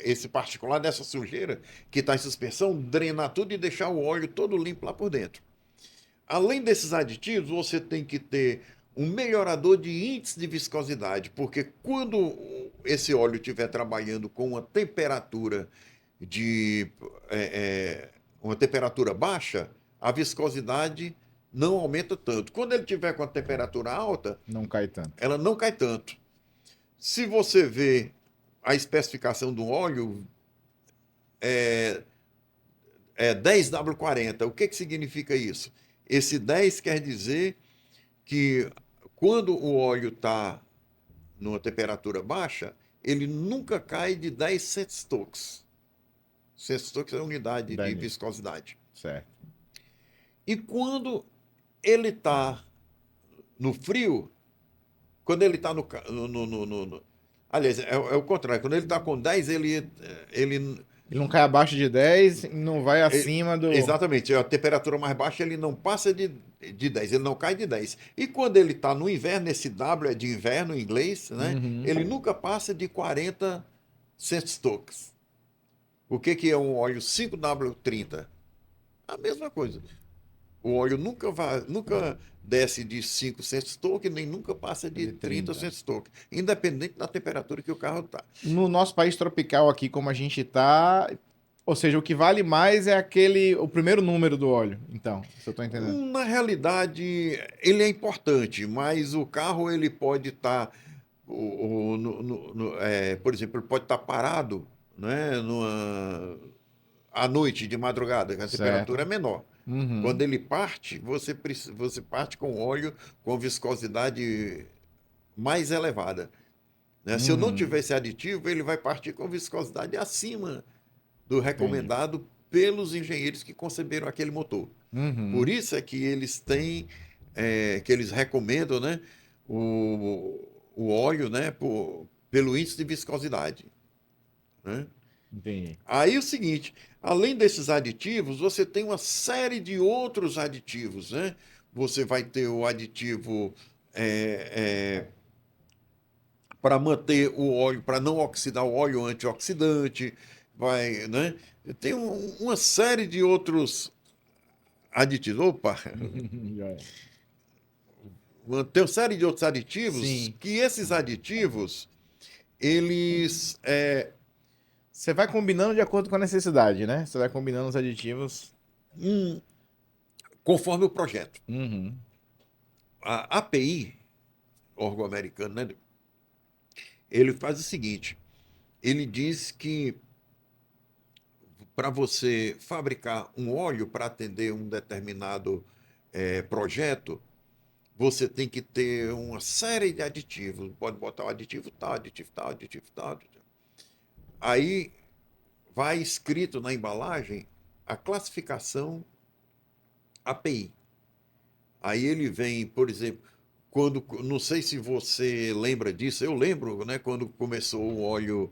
esse particular dessa sujeira que está em suspensão, drenar tudo e deixar o óleo todo limpo lá por dentro. Além desses aditivos, você tem que ter um melhorador de índice de viscosidade, porque quando esse óleo estiver trabalhando com de uma temperatura baixa, a viscosidade não aumenta tanto. Quando ele tiver com a temperatura alta, Não cai tanto. ela não cai tanto. Se você vê a especificação do óleo, é 10W40. O que significa isso? Esse 10 quer dizer que quando o óleo está numa temperatura baixa, ele nunca cai de 10 centstokes. Centstokes é a unidade de Dani. viscosidade. Certo. E quando ele está no frio, quando ele está aliás, é o contrário. Quando ele está com 10, ele Ele não cai abaixo de 10 e não vai É, acima do. exatamente, a temperatura mais baixa ele não passa de 10, ele não cai de 10. E quando ele está no inverno, esse W é de inverno em inglês, né? Uhum. Ele nunca passa de 40 centstokes. O que é um óleo 5W30? A mesma coisa. O óleo nunca desce de 5 centstoke, nem nunca passa de De 30 30. centstoke, independente da temperatura que o carro está. No nosso país tropical aqui, como a gente tá, ou seja, o que vale mais é o primeiro número do óleo. Então, se eu tô entendendo. Na realidade, ele é importante, mas o carro ele pode estar, por exemplo, ele pode estar parado, né, à noite, de madrugada, que a temperatura é Certo. menor. Uhum. Quando ele parte, você parte com óleo com viscosidade mais elevada, né? Se eu não Uhum. tiver esse aditivo, ele vai partir com viscosidade acima do Entendi. recomendado pelos engenheiros que conceberam aquele motor. Por Uhum. isso é que eles têm, que eles recomendam, né, o, o óleo, né, pelo índice de viscosidade, né? Entendi. Aí é o seguinte, além desses aditivos, você tem uma série de outros aditivos, né? Você vai ter o aditivo para manter o óleo, para não oxidar o óleo, antioxidante, vai, né? Tem uma série de outros aditivos. Opa! Joia. Tem uma série de outros aditivos Sim. que esses aditivos, eles Você vai combinando de acordo com a necessidade, né? Você vai combinando os aditivos. hum, conforme o projeto. Uhum. A API, órgão americano, né? Ele faz o seguinte: ele diz que para você fabricar um óleo para atender um determinado projeto, você tem que ter uma série de aditivos. Pode botar o aditivo tal, aditivo tal, aditivo tal. Aditivo. Aí vai escrito na embalagem a classificação API. Aí ele vem, por exemplo, quando, não sei se você lembra disso, eu lembro, né, quando começou o óleo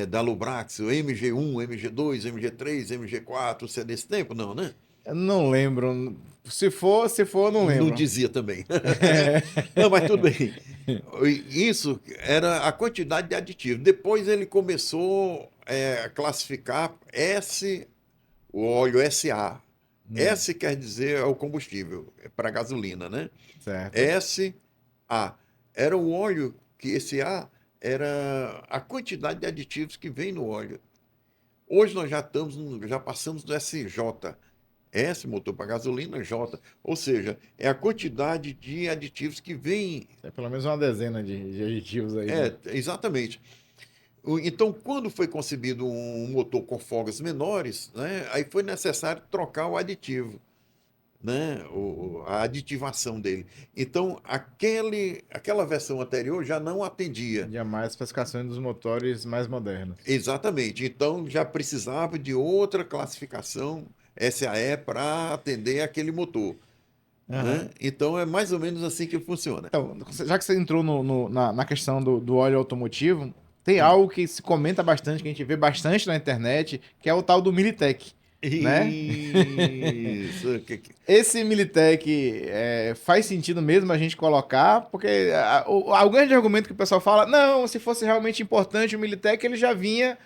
da Lubrax, o MG1, MG2, MG3, MG4, você é desse tempo? Não, né? Eu não lembro. Se for, eu não Não lembro. dizia também. Não, mas tudo bem. Isso era a quantidade de aditivos. Depois ele começou a classificar o óleo SA. Hum, S quer dizer é o combustível, é para gasolina, né? certo. SA. Era o óleo que esse A era a quantidade de aditivos que vem no óleo. Hoje nós já passamos do SJ. S, motor para gasolina, J. Ou seja, é a quantidade de aditivos que vem. É pelo menos uma dezena de aditivos aí, né? Exatamente. Então, quando foi concebido um motor com folgas menores, né, aí foi necessário trocar o aditivo, né, a aditivação dele. Então, aquela versão anterior já não atendia. Jamais especificações dos motores mais modernos. Exatamente. Então, já precisava de outra classificação SAE para atender aquele motor, né? Aham. Então, é mais ou menos assim que funciona. Então, já que você entrou na questão do óleo automotivo, tem Hum. algo que se comenta bastante, que a gente vê bastante na internet, que é o tal do Militec, né? Isso. Esse Militec faz sentido mesmo a gente colocar, porque o grande argumento que o pessoal fala, não, se fosse realmente importante o Militec, ele já vinha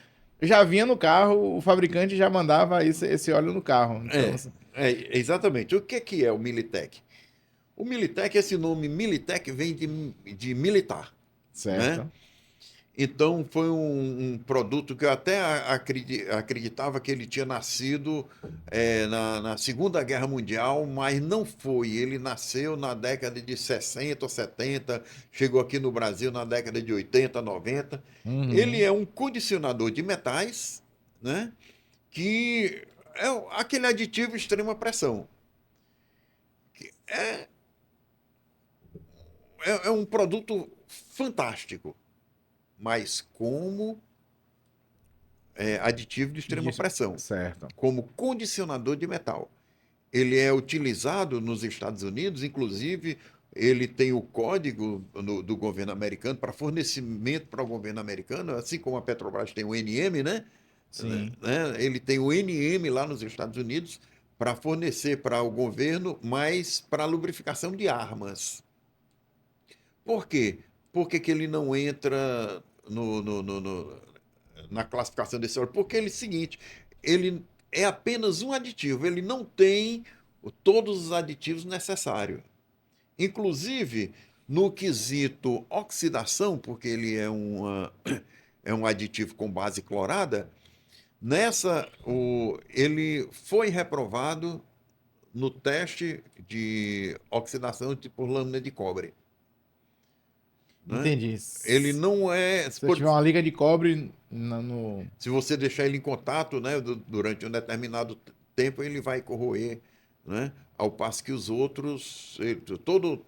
no carro, o fabricante já mandava esse óleo no carro. Então, assim, Exatamente. O que é o Militec? O Militec, esse nome Militec vem de militar, né? certo. Então foi um produto que eu até acreditava que ele tinha nascido na Segunda Guerra Mundial, mas não foi. Ele nasceu na década de 60 ou 70, chegou aqui no Brasil na década de 80, 90. Ele Uhum. é um condicionador de metais, né? Que é aquele aditivo extrema pressão. É, é um produto fantástico, mas como aditivo de extrema pressão, Certo. como condicionador de metal. Ele é utilizado nos Estados Unidos, inclusive ele tem o código do governo americano para fornecimento para o governo americano, assim como a Petrobras tem o NM, né? Sim. Ele tem o NM lá nos Estados Unidos para fornecer para o governo, mas para lubrificação de armas. Por quê? Por que ele não entra na classificação desse óleo? Porque ele é o seguinte, ele é apenas um aditivo, ele não tem todos os aditivos necessários. Inclusive, no quesito oxidação, porque ele é um aditivo com base clorada, ele foi reprovado no teste de oxidação por lâmina de cobre. Né? Entendi. Ele não é. Se tiver uma liga de cobre no... Se você deixar ele em contato, né, durante um determinado tempo, ele vai corroer, né? Ao passo que os outros,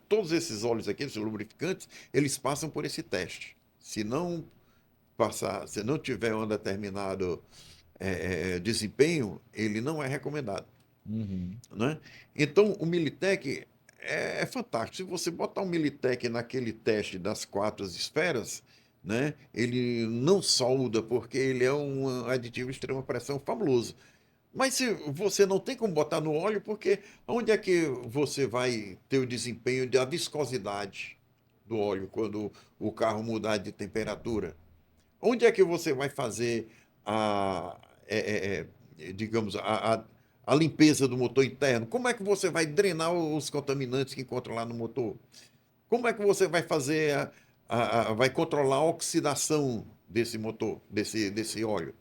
todos esses óleos aqui, esses lubrificantes, eles passam por esse teste. Se não passar, se não tiver um determinado desempenho, ele não é recomendado. Uhum. Né? Então, o Militec é fantástico. Se você botar o Militec naquele teste das 4 esferas, né, ele não solda, porque ele é um aditivo de extrema pressão fabuloso. Mas se você não tem como botar no óleo, porque onde é que você vai ter o desempenho da viscosidade do óleo quando o carro mudar de temperatura? Onde é que você vai fazer digamos, a limpeza do motor interno? Como é que você vai drenar os contaminantes que encontra lá no motor? Como é que você vai fazer vai controlar a oxidação desse motor, desse óleo?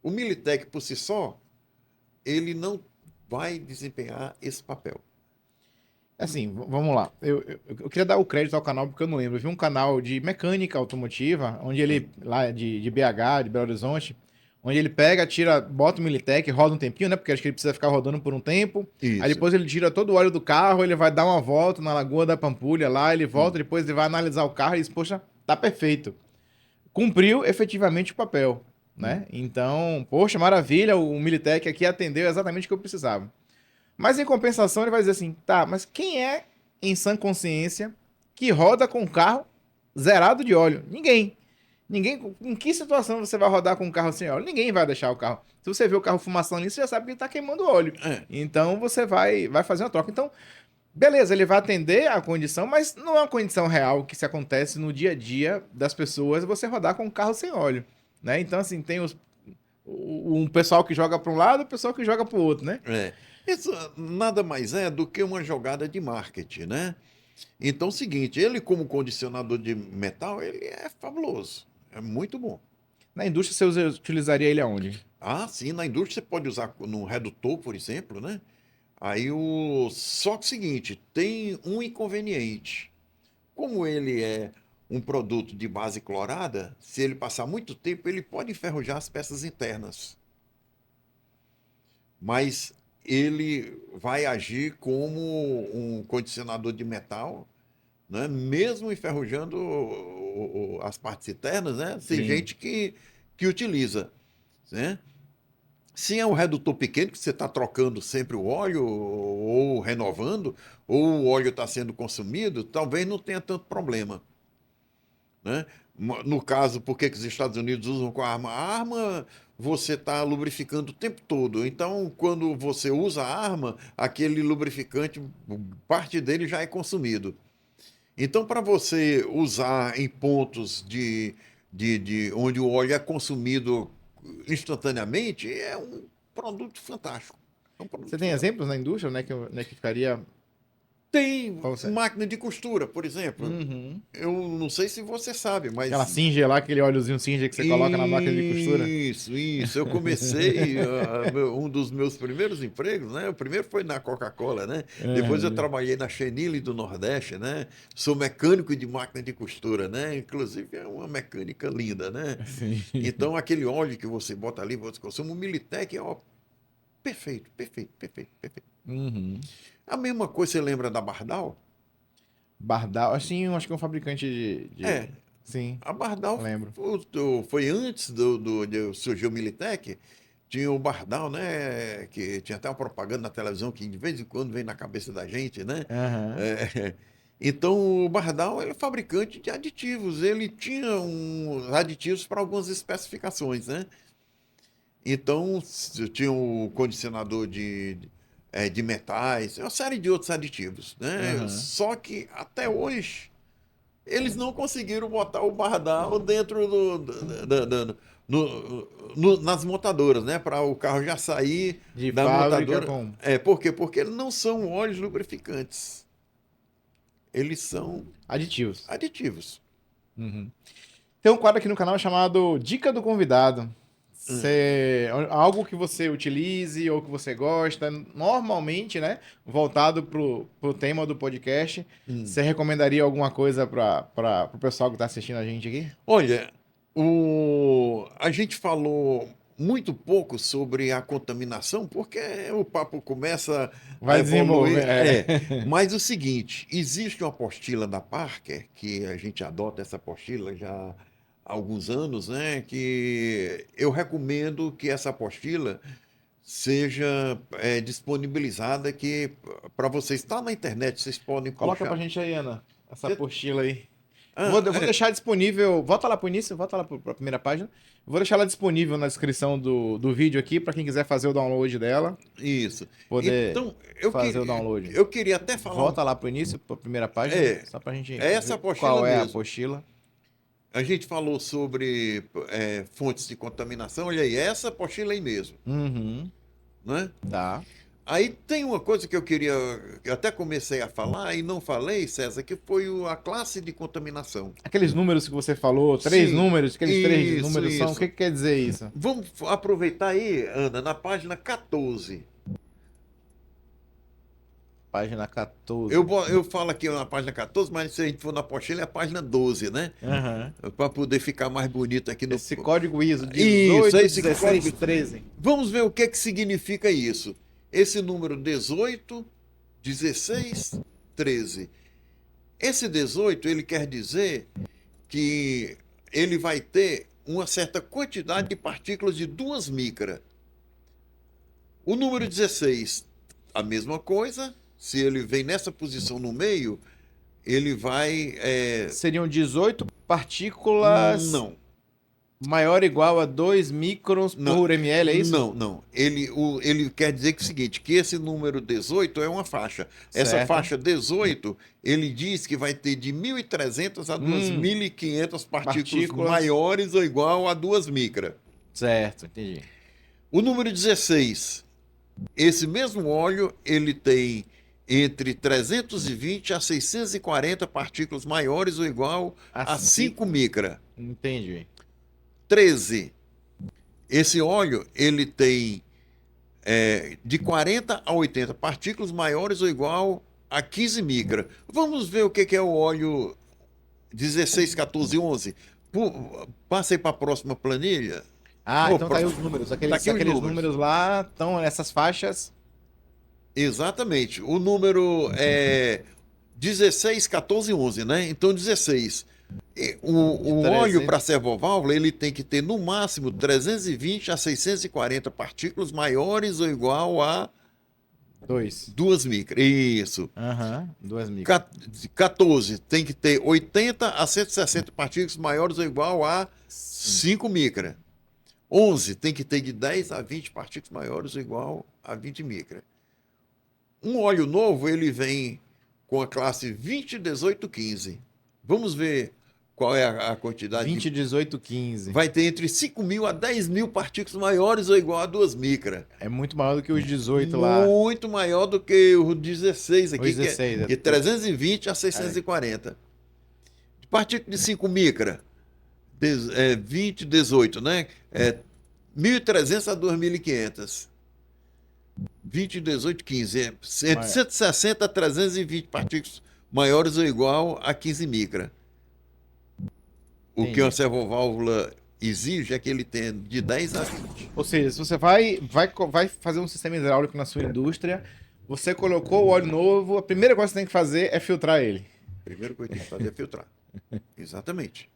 O Militec por si só, ele não vai desempenhar esse papel. Assim, vamos lá. Eu queria dar o crédito ao canal porque eu não lembro. Eu vi um canal de mecânica automotiva, onde ele, lá de BH, de Belo Horizonte, onde ele pega, tira, bota o Militec, roda um tempinho, né? Porque acho que ele precisa ficar rodando por um tempo. Isso. Aí depois ele tira todo o óleo do carro, ele vai dar uma volta na Lagoa da Pampulha lá, ele volta, depois ele vai analisar o carro e diz, poxa, tá perfeito. Cumpriu efetivamente o papel, né? Então, poxa, maravilha, o Militec aqui atendeu exatamente o que eu precisava. Mas em compensação ele vai dizer assim, tá, mas quem é em sã consciência que roda com o carro zerado de óleo? Ninguém. Ninguém. Em que situação você vai rodar com um carro sem óleo? Ninguém vai deixar o carro. Se você vê o carro fumaçando ali, você já sabe que ele está queimando óleo. Então você vai fazer uma troca. Então, beleza, ele vai atender a condição, mas não é uma condição real que se acontece no dia a dia das pessoas você rodar com um carro sem óleo, né? Então, assim, tem um pessoal que joga para um lado e o pessoal que joga para o outro, né? Isso nada mais é do que uma jogada de marketing, né? Então, é o seguinte, ele como condicionador de metal, ele é fabuloso, é muito bom. Na indústria você utilizaria ele aonde? Ah, sim, na indústria você pode usar no redutor, por exemplo, né? Só que é o seguinte, tem um inconveniente. Como ele é um produto de base clorada, se ele passar muito tempo, ele pode enferrujar as peças internas. Mas ele vai agir como um condicionador de metal, né? Mesmo enferrujando as partes internas, né? Tem Sim. gente que utiliza, né? Se é um redutor pequeno, que você está trocando sempre o óleo, ou renovando, ou o óleo está sendo consumido, talvez não tenha tanto problema. Né? No caso, por que os Estados Unidos usam com a arma? A arma você está lubrificando o tempo todo. Então, quando você usa a arma, aquele lubrificante, parte dele já é consumido. Então, para você usar em pontos onde o óleo é consumido instantaneamente, é um produto fantástico. Você tem exemplos na indústria, né, que ficaria... Tem máquina de costura, por exemplo. Uhum. Eu não sei se você sabe, mas... Aquela Singer lá, aquele óleozinho Singer que você coloca na máquina de costura. Isso. Eu comecei, um dos meus primeiros empregos, né? O primeiro foi na Coca-Cola, né? Depois eu trabalhei na Chenille do Nordeste, né? Sou mecânico de máquina de costura, né? Inclusive é uma mecânica linda, né? Sim. Então aquele óleo que você bota ali, você consome, o Militec é perfeito. Uhum. A mesma coisa, você lembra da Bardal? Bardal, assim, acho que é um fabricante de... Sim, A Bardal lembro. foi antes de surgir o Militec. Tinha o Bardal, né? Que tinha até uma propaganda na televisão que de vez em quando vem na cabeça da gente, né? Uhum. Então, o Bardal é fabricante de aditivos. Ele tinha aditivos para algumas especificações, né? Então, tinha o condicionador de metais, uma série de outros aditivos, né? Uhum. Só que até hoje eles não conseguiram botar o Bardal dentro nas montadoras, né? Para o carro já sair De da fábrica montadora. com... Por quê? Porque eles não são óleos lubrificantes. Eles são aditivos. aditivos. Uhum. Tem um quadro aqui no canal chamado Dica do Convidado. Algo que você utilize ou que você gosta, normalmente, né? Voltado pro tema do podcast. Você recomendaria alguma coisa para o pessoal que está assistindo a gente aqui? Olha, a gente falou muito pouco sobre a contaminação, porque o papo começa a Vai desenvolver. evoluir. Mas o seguinte, existe uma apostila da Parker, que a gente adota essa apostila já há alguns anos, né? Que eu recomendo que essa apostila seja disponibilizada que para vocês. Está na internet, vocês podem Coloca pra puxar. gente aí, Ana, essa Cê- apostila aí. Ah, Eu vou deixar disponível. Volta lá pro início, volta lá pra primeira página. Vou deixar ela disponível na descrição do vídeo aqui, para quem quiser fazer o download dela, isso. poder Então, fazer o download. eu queria até falar Volta lá pro início, pra primeira página, só pra gente É essa ver apostila qual é a mesmo. apostila. A gente falou sobre fontes de contaminação, olha aí, essa apostila aí mesmo, Uhum, né? tá. Aí tem uma coisa que que eu até comecei a falar e não falei, César, que foi a classe de contaminação. Aqueles números que você falou, três Sim, números, aqueles três isso, números são, o isso. que quer dizer isso? Vamos aproveitar aí, Ana, na página 14. Página 14. Eu falo aqui na página 14, mas se a gente for na apostila é a página 12, né? Aham. Para poder ficar mais bonito aqui no... Esse código ISO, Isso, 18, esse 16, código. 13. Vamos ver o que significa isso. Esse número 18, 16, 13. Esse 18, ele quer dizer que ele vai ter uma certa quantidade de partículas de 2 micras. O número 16, a mesma coisa. Se ele vem nessa posição no meio, ele vai... Seriam 18 partículas Não. maior ou igual a 2 microns Não, por ml, é isso? Não. Ele quer dizer que é o seguinte, que esse número 18 é uma faixa. Essa Certo. faixa 18, ele diz que vai ter de 1.300 a 2.500 partículas maiores ou igual a 2 micras. Certo, entendi. O número 16, esse mesmo óleo, ele tem entre 320 a 640 partículas maiores ou igual a 5 micras. Entendi. 13. Esse óleo, ele tem de 40 a 80 partículas maiores ou igual a 15 micras. Vamos ver o que é o óleo 16, 14, 11. Passa aí para a próxima planilha. Então tá aí os números. Aqueles números lá estão nessas faixas. Exatamente. O número é 16, 14, 11, né? Então 16. O óleo para servoválvula, ele tem que ter no máximo 320 a 640 partículas maiores ou igual a 2 micras. Isso. 2 micras. 14 tem que ter 80 a 160 partículas maiores ou igual a 5 micras. 11 tem que ter de 10 a 20 partículas maiores ou igual a 20 micras. Um óleo novo, ele vem com a classe 20, 18, 15. Vamos ver qual é a quantidade. 20, 18, 15. Vai ter entre 5.000 a 10.000 partículas maiores ou igual a 2 micras. É muito maior do que os 18 lá. Muito maior do que o 16 aqui, o 16, que é 320 a 640. De partícula de 5 micras, 20, 18, né? 1.300 a 2.500. 20, 18, 15. Entre 160 a 320 partículas maiores ou igual a 15 micras. O que uma servoválvula exige é que ele tenha de 10 a 20. Ou seja, se você vai fazer um sistema hidráulico na sua indústria, você colocou o óleo novo, a primeira coisa que você tem que fazer é filtrar ele. A primeira coisa que tem que fazer é filtrar. Exatamente.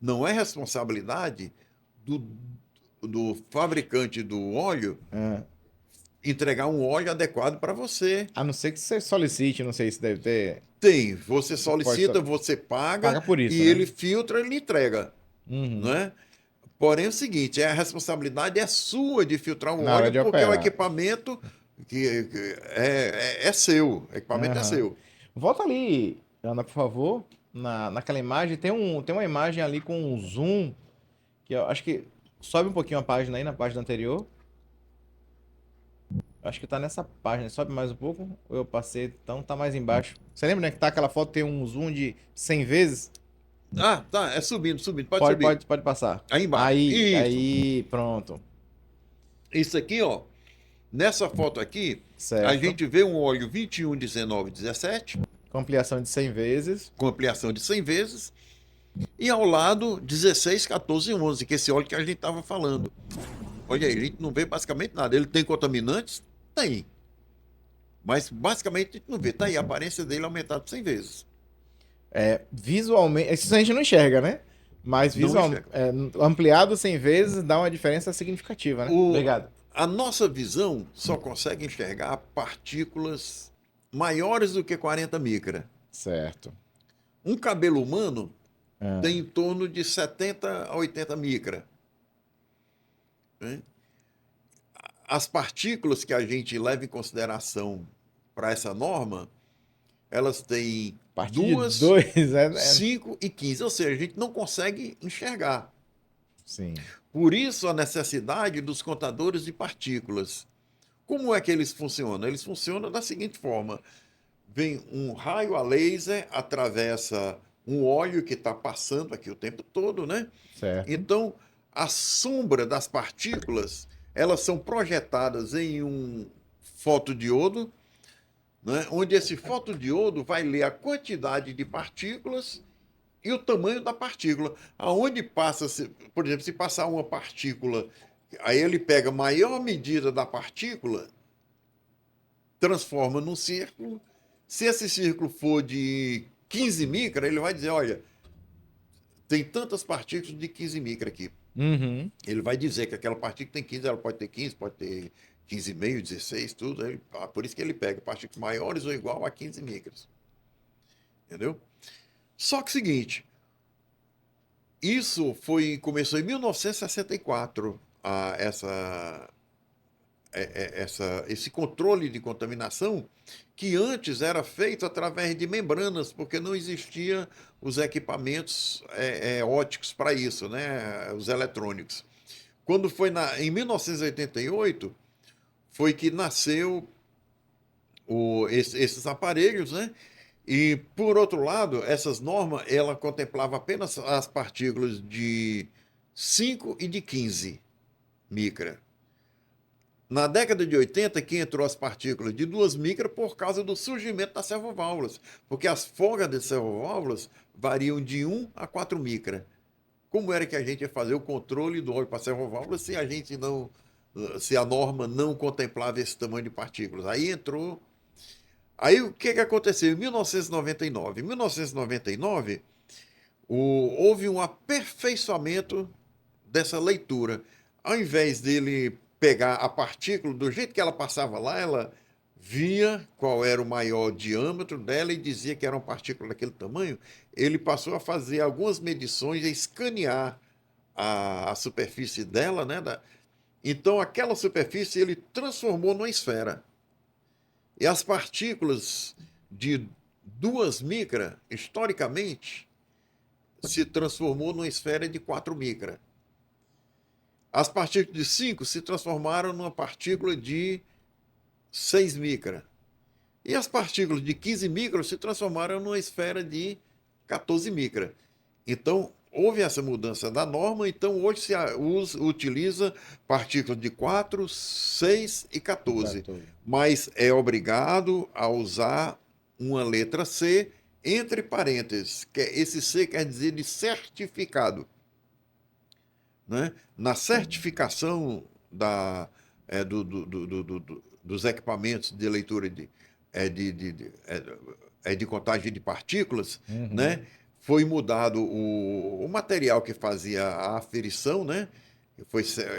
Não é responsabilidade do fabricante do óleo entregar um óleo adequado para você. A não ser que você solicite, não sei se deve ter. Tem, você solicita, você paga por isso, e né? ele filtra, ele entrega. Não é? Porém, é o seguinte, a responsabilidade é sua de filtrar um óleo, porque operar. o equipamento que é seu. O equipamento é seu. Volta ali, Ana, por favor, naquela imagem. Tem uma imagem ali com um zoom, que eu acho que Sobe um pouquinho a página aí, na página anterior. Acho que tá nessa página. Sobe mais um pouco. Ou eu passei, então tá mais embaixo. Você lembra, né, que tá aquela foto tem um zoom de 100 vezes? Ah, tá, é subindo, subindo, pode Pode, subir. pode, pode passar. Aí embaixo. Aí, Isso. aí, pronto. Isso aqui, ó. Nessa foto aqui, a Certo. gente vê um óleo 21, 19, 17, Com ampliação de 100 vezes. com ampliação de 100 vezes. E ao lado, 16, 14 e 11, que é esse óleo que a gente estava falando. Olha aí, a gente não vê basicamente nada. Ele tem contaminantes? Tem. Mas basicamente a gente não vê. Tá aí a aparência dele aumentada 100 vezes. Visualmente, isso a gente não enxerga, né? Mas Não enxerga. ampliado 100 vezes dá uma diferença significativa, né? O, Obrigado. a nossa visão só consegue enxergar partículas maiores do que 40 micra. Certo. Um cabelo humano Ah, tem em torno de 70 a 80 micra. Né? As partículas que a gente leva em consideração para essa norma, elas têm a partir de 2, 2, 5 e 15. Ou seja, a gente não consegue enxergar. Sim. Por isso a necessidade dos contadores de partículas. Como é que eles funcionam? Eles funcionam da seguinte forma: vem um raio a laser, atravessa um óleo que está passando aqui o tempo todo, né? Certo. Então, a sombra das partículas, elas são projetadas em um fotodiodo, né? Onde esse fotodiodo vai ler a quantidade de partículas e o tamanho da partícula. Aonde passa, por exemplo, se passar uma partícula, aí ele pega a maior medida da partícula, transforma num círculo. Se esse círculo for de 15 micra, ele vai dizer, olha, tem tantas partículas de 15 micra aqui. Uhum. Ele vai dizer que aquela partícula tem 15, ela pode ter 15, pode ter 15,5, 16, tudo. Por isso que ele pega partículas maiores ou igual a 15 micras. Entendeu? Só que o seguinte, isso começou em 1964, esse controle de contaminação, que antes era feito através de membranas, porque não existia os equipamentos óticos para isso, né? Os eletrônicos. Quando foi em 1988, foi que nasceu esses aparelhos, né? E, por outro lado, essas normas, ela contemplava apenas as partículas de 5 e de 15 micra. Na década de 80, que entrou as partículas de 2 micra por causa do surgimento das servoválvulas, porque as folgas de servoválvulas variam de 1 a 4 micra. Como era que a gente ia fazer o controle do óleo para servoválvula se a norma não contemplava esse tamanho de partículas? Aí entrou. Aí o que aconteceu? Em 1999, houve um aperfeiçoamento dessa leitura. Ao invés dele pegar a partícula do jeito que ela passava lá, ela via qual era o maior diâmetro dela e dizia que era uma partícula daquele tamanho. Ele passou a fazer algumas medições, a escanear a superfície dela, né? Então, aquela superfície ele transformou numa esfera. E as partículas de 2 micra, historicamente, se transformou numa esfera de 4 micra. As partículas de 5 se transformaram numa partícula de 6 micra. E as partículas de 15 micra se transformaram numa esfera de 14 micra. Então, houve essa mudança da norma, então hoje se utiliza partículas de 4, 6 e 14. Mas é obrigado a usar uma letra C entre parênteses. Esse C quer dizer de certificado. Né? Na certificação dos equipamentos de leitura de contagem de partículas, Uhum. né? Foi mudado o material que fazia a aferição, né?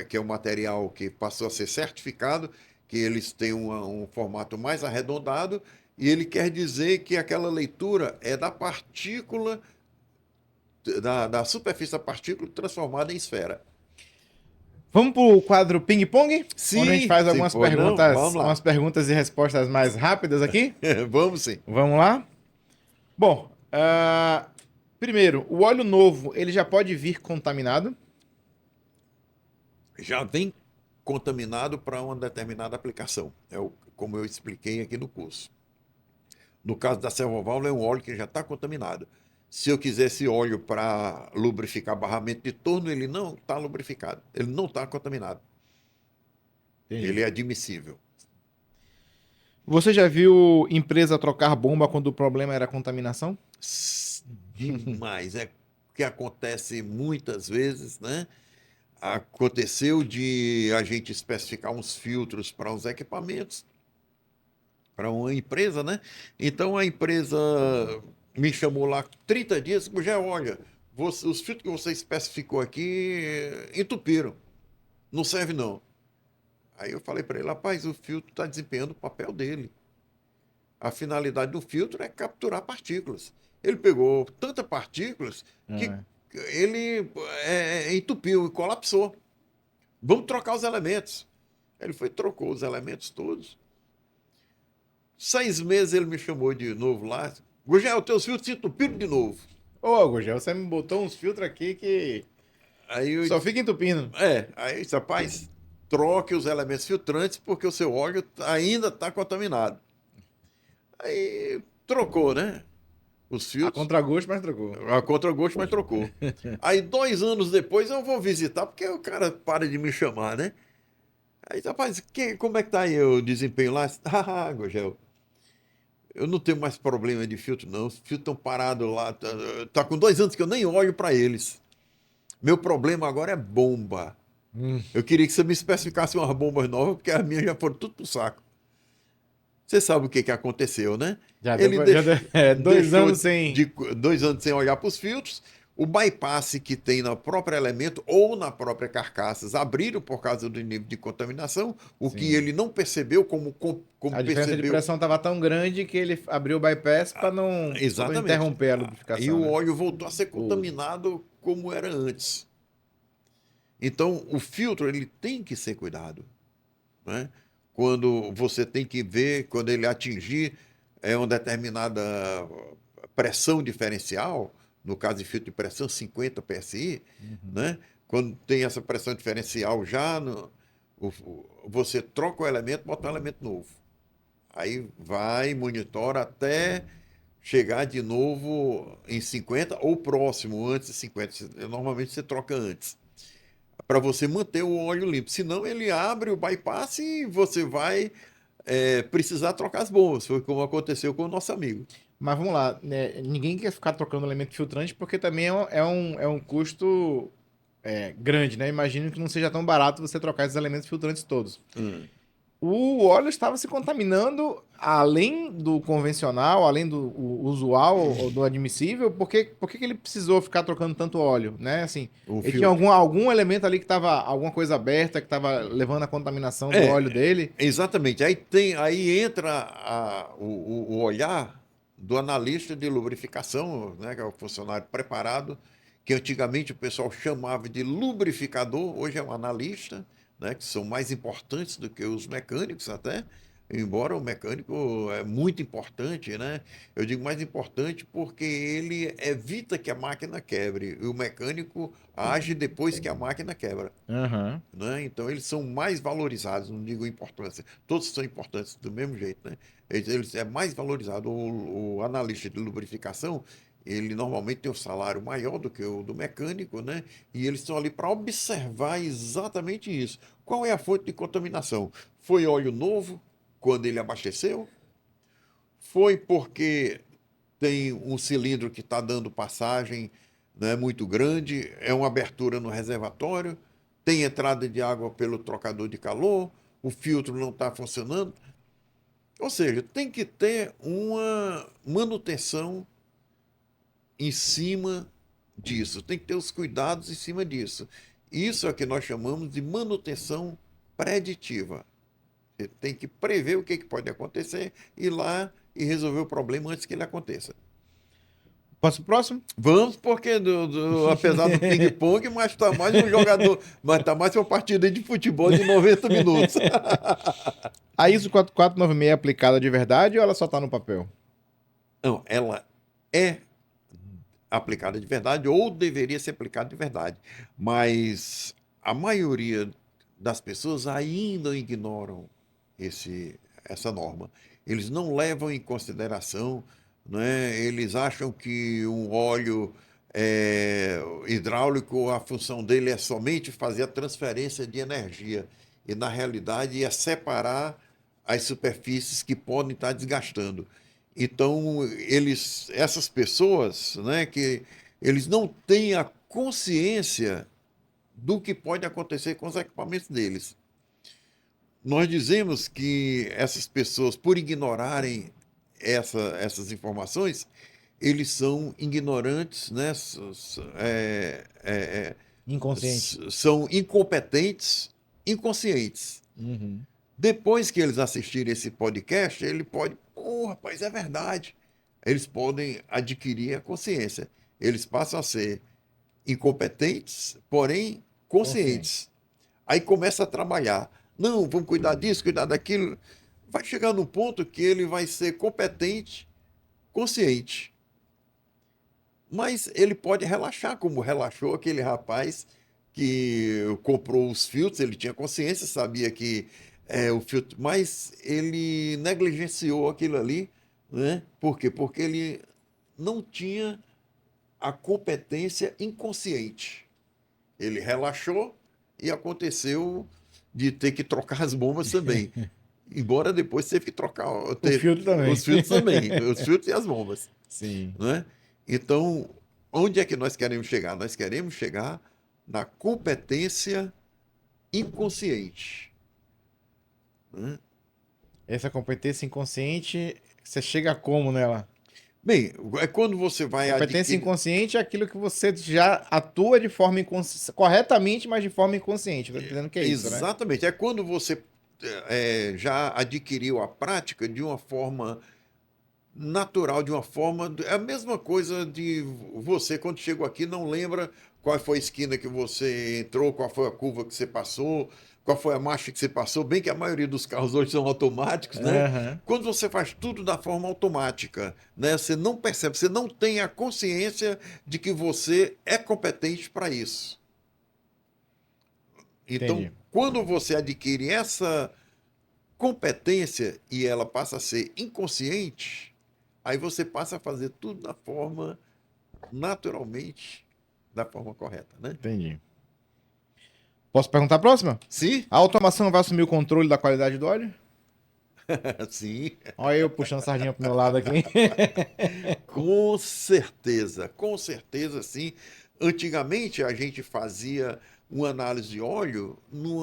Que é um material que passou a ser certificado, que eles têm um formato mais arredondado, e ele quer dizer que aquela leitura é da partícula, da superfície da partícula transformada em esfera. Vamos pro quadro ping-pong? Onde a gente Sim, faz se algumas for, não, perguntas, vamos lá. umas perguntas e respostas mais rápidas aqui? Vamos sim. Vamos lá? Bom, primeiro, o óleo novo, ele já pode vir contaminado? já vem contaminado para uma determinada aplicação. Como eu expliquei aqui no curso. No caso da servoválvula, é um óleo que já está contaminado. Se eu quisesse óleo para lubrificar barramento de torno, ele não está lubrificado. Ele não está contaminado. Entendi. Ele é admissível. Você já viu empresa trocar bomba quando o problema era contaminação? Demais. É o que acontece muitas vezes, né? Aconteceu de a gente especificar uns filtros para uns equipamentos, para uma empresa, né? Então a empresa me chamou lá 30 dias, já olha, os filtros que você especificou aqui entupiram, não serve não. Aí eu falei para ele, rapaz, o filtro está desempenhando o papel dele. A finalidade do filtro é capturar partículas. Ele pegou tantas partículas que É. ele entupiu e colapsou. Vamos trocar os elementos. Ele foi, trocou os elementos todos. 6 meses ele me chamou de novo lá. Gugel, teus filtros se entupiram de novo. Ô, Gugel, você me botou uns filtros aqui que Aí eu só disse, fica entupindo. aí eu disse, rapaz, troque os elementos filtrantes porque o seu óleo ainda está contaminado. Aí trocou, né? Os A filtros. contragosto, mas trocou. A contragosto, mas trocou. Aí 2 anos depois eu vou visitar, porque o cara para de me chamar, né? Aí, rapaz, como é que tá aí o desempenho lá? Ah, Gugel, eu não tenho mais problema de filtro, não. Os filtros estão parados lá. Tá com 2 anos que eu nem olho para eles. Meu problema agora é bomba. Hum. Eu queria que você me especificasse umas bombas novas, porque as minhas já foram tudo pro saco. Você sabe o que, que aconteceu, né? Já Ele deu, já deu, dois deixou anos sem. de 2 anos sem olhar para os filtros. O bypass que tem no próprio elemento ou na própria carcaça abriram por causa do nível de contaminação, o que Sim. ele não percebeu como A diferença de percebeu. pressão estava tão grande que ele abriu o bypass para não Exatamente. interromper a E lubrificação, o né? óleo voltou a ser contaminado como era antes. Então, o filtro ele tem que ser cuidado, né? Quando você tem que ver, quando ele atingir uma determinada pressão diferencial, no caso de filtro de pressão 50 PSI, né? Quando tem essa pressão diferencial já, você troca o elemento, bota um elemento novo. Aí vai, monitora até chegar de novo em 50 ou próximo, antes de 50. Normalmente você troca antes, para você manter o óleo limpo. Senão ele abre o bypass e você vai precisar trocar as bombas. Foi como aconteceu com o nosso amigo. Mas vamos lá, né? Ninguém quer ficar trocando elemento filtrante porque também é um custo grande, né? Imagino que não seja tão barato você trocar esses elementos filtrantes todos. O óleo estava se contaminando além do convencional, além do usual ou do admissível. Por que ele precisou ficar trocando tanto óleo, né? Assim, O ele tinha filtro. algum elemento ali que estava alguma coisa aberta que estava levando a contaminação do óleo dele. Exatamente. Aí entra o olhar do analista de lubrificação, né, que é o funcionário preparado, que antigamente o pessoal chamava de lubrificador, hoje é um analista, né, que são mais importantes do que os mecânicos até, embora o mecânico é muito importante, né? Eu digo mais importante porque ele evita que a máquina quebre, e o mecânico age depois que a máquina quebra. Aham. Né? Então eles são mais valorizados, não digo importância, todos são importantes do mesmo jeito, né? Eles é mais valorizado. O analista de lubrificação, ele normalmente tem um salário maior do que o do mecânico, né? E eles estão ali para observar exatamente isso. Qual é a fonte de contaminação? Foi óleo novo quando ele abasteceu? Foi porque tem um cilindro que está dando passagem, né, muito grande, é uma abertura no reservatório, tem entrada de água pelo trocador de calor, o filtro não está funcionando. Ou seja, tem que ter uma manutenção em cima disso, tem que ter os cuidados em cima disso. Isso é o que nós chamamos de manutenção preditiva. Você tem que prever o que pode acontecer, ir lá e resolver o problema antes que ele aconteça. Posso pro próximo? Vamos, porque apesar do ping-pong, mas está mais um jogador, mas está mais uma partida de futebol de 90 minutos. A ISO 4496 é aplicada de verdade ou ela só está no papel? Não, ela é aplicada de verdade ou deveria ser aplicada de verdade. Mas a maioria das pessoas ainda ignoram essa norma. Eles não levam em consideração, né? Eles acham que um óleo hidráulico, a função dele é somente fazer a transferência de energia. E, na realidade, é separar as superfícies que podem estar desgastando. Então, essas pessoas, né, que eles não têm a consciência do que pode acontecer com os equipamentos deles. Nós dizemos que essas pessoas, por ignorarem essas informações, eles são ignorantes, né? Inconsciente. São incompetentes, inconscientes. Uhum. Depois que eles assistirem esse podcast, ele pode, pô, rapaz, é verdade. Eles podem adquirir a consciência. Eles passam a ser incompetentes, porém Consciente. conscientes. Aí começa a trabalhar. Não, vamos cuidar disso, cuidar daquilo. Vai chegar num ponto que ele vai ser competente, consciente. Mas ele pode relaxar, como relaxou aquele rapaz que comprou os filtros, ele tinha consciência, sabia que o filtro, mas ele negligenciou aquilo ali, né? Por quê? Porque ele não tinha a competência inconsciente. Ele relaxou e aconteceu de ter que trocar as bombas também. Embora depois teve que trocar O filtro também. os filtros também, os filtros e as bombas, Sim. né? Então, onde é que nós queremos chegar? Nós queremos chegar na competência inconsciente, né? Essa competência inconsciente, você chega como nela? Bem, é quando você vai Competência adquirir. inconsciente é aquilo que você já atua de forma corretamente, mas de forma inconsciente. Estou entendendo que é isso, né? Exatamente, é quando você já adquiriu a prática de uma forma natural, de uma forma. É a mesma coisa de você, quando chegou aqui, não lembra qual foi a esquina que você entrou, qual foi a curva que você passou, qual foi a marcha que você passou. Bem que a maioria dos carros hoje são automáticos, né? Aham. Quando você faz tudo da forma automática, né? Você não percebe, você não tem a consciência de que você é competente para isso. Então, Entendi. quando você adquire essa competência e ela passa a ser inconsciente, aí você passa a fazer tudo da forma naturalmente, da forma correta, né? Entendi. Posso perguntar a próxima? Sim, A automação vai assumir o controle da qualidade do óleo? sim, Olha eu puxando a sardinha pro meu lado aqui. com certeza, sim. Antigamente a gente fazia uma análise de óleo num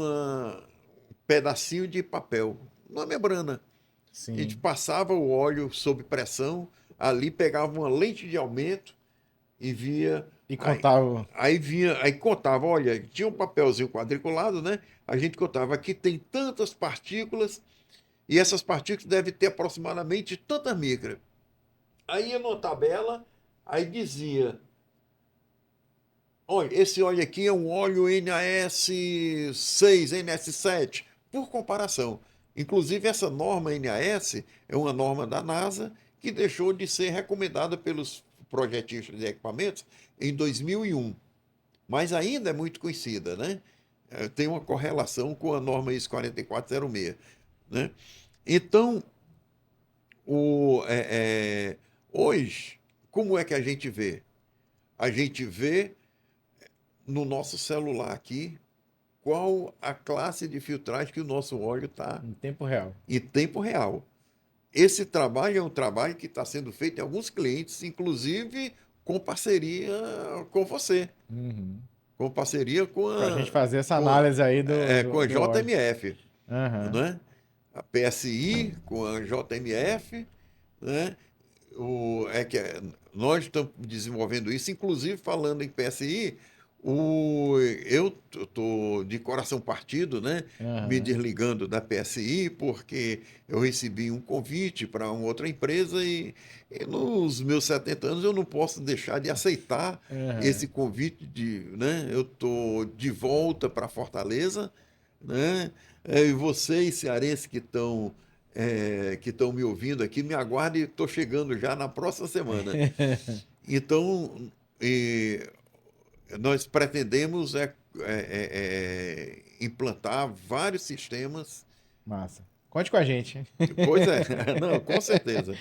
pedacinho de papel, numa membrana. A gente Sim. passava o óleo sob pressão, ali pegava uma lente de aumento e via. E Aí, contava. aí contava, olha, tinha um papelzinho quadriculado, né? A gente contava, aqui tem tantas partículas e essas partículas devem ter aproximadamente tantas micras. Aí ia numa tabela, aí dizia, olha, esse óleo aqui é um óleo NAS6, NAS7, por comparação. Inclusive, essa norma NAS é uma norma da NASA que deixou de ser recomendada pelos projetistas de equipamentos em 2001. Mas ainda é muito conhecida, né? Tem uma correlação com a norma ISO 4406, né? Então, hoje, como é que a gente vê? A gente vê no nosso celular aqui qual a classe de filtragem que o nosso óleo está Em tempo real. em tempo real. Esse trabalho é um trabalho que está sendo feito em alguns clientes, inclusive com parceria com você, Uhum. com parceria Pra gente fazer essa com a, análise aí com a do óleo. JMF, Aham. né? A PSI com a JMF, né? Nós estamos desenvolvendo isso, inclusive falando em PSI, eu estou de coração partido, né? Me Aham. desligando da PSI, porque eu recebi um convite para uma outra empresa e nos meus 70 anos eu não posso deixar de aceitar Aham. esse convite né? Eu estou de volta para Fortaleza, né? E vocês, cearenses que estão me ouvindo aqui, me aguardem, estou chegando já na próxima semana. Então, nós pretendemos implantar vários sistemas. Massa. Conte com a gente. Pois é, não, com certeza.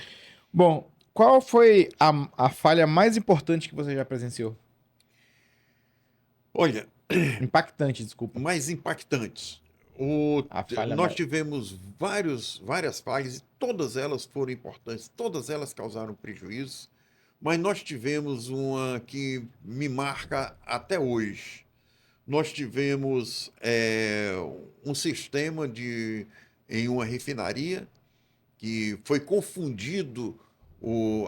Bom, qual foi a falha mais importante que você já presenciou? Olha, Impactante, desculpa. mais impactantes. A falha Nós mais. tivemos várias falhas e todas elas foram importantes, todas elas causaram prejuízo, mas nós tivemos uma que me marca até hoje. Nós tivemos um sistema em uma refinaria que foi confundido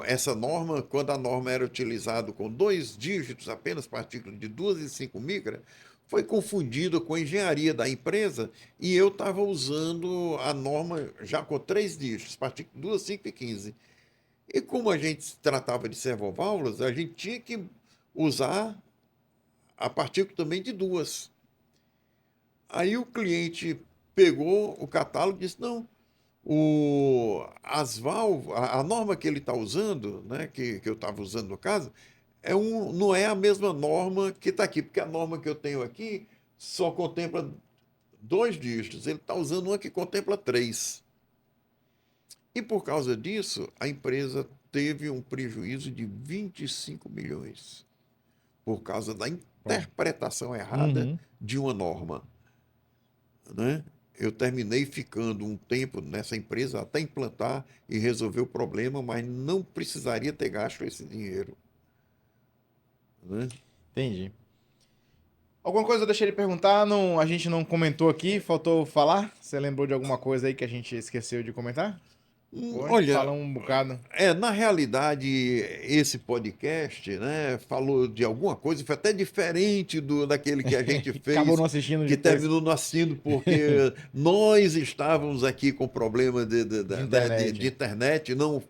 essa norma, quando a norma era utilizada com 2 dígitos, apenas partículas de 2 e 5 micra, foi confundido com a engenharia da empresa e eu estava usando a norma já com 3 dígitos, partículas 2, 5 e 15. E como a gente se tratava de servoválvulas, a gente tinha que usar a partícula também de 2. Aí o cliente pegou o catálogo e disse: não, as válvulas, a norma que ele está usando, né, que eu estava usando no caso, não é a mesma norma que está aqui, porque a norma que eu tenho aqui só contempla 2 dígitos, ele está usando uma que contempla 3. E por causa disso, a empresa teve um prejuízo de 25 milhões, por causa da interpretação errada Uhum. de uma norma, né? Eu terminei ficando um tempo nessa empresa até implantar e resolver o problema, mas não precisaria ter gasto esse dinheiro, né? Entendi. Alguma coisa eu deixei de perguntar, não, a gente não comentou aqui, faltou falar? Você lembrou de alguma coisa aí que a gente esqueceu de comentar? Ou a gente Olha, fala um bocado. na realidade, esse podcast, né, falou de alguma coisa, foi até diferente daquele que a gente Acabou fez, não assistindo que depois terminou não assistindo, porque nós estávamos aqui com problema de de internet. internet, não,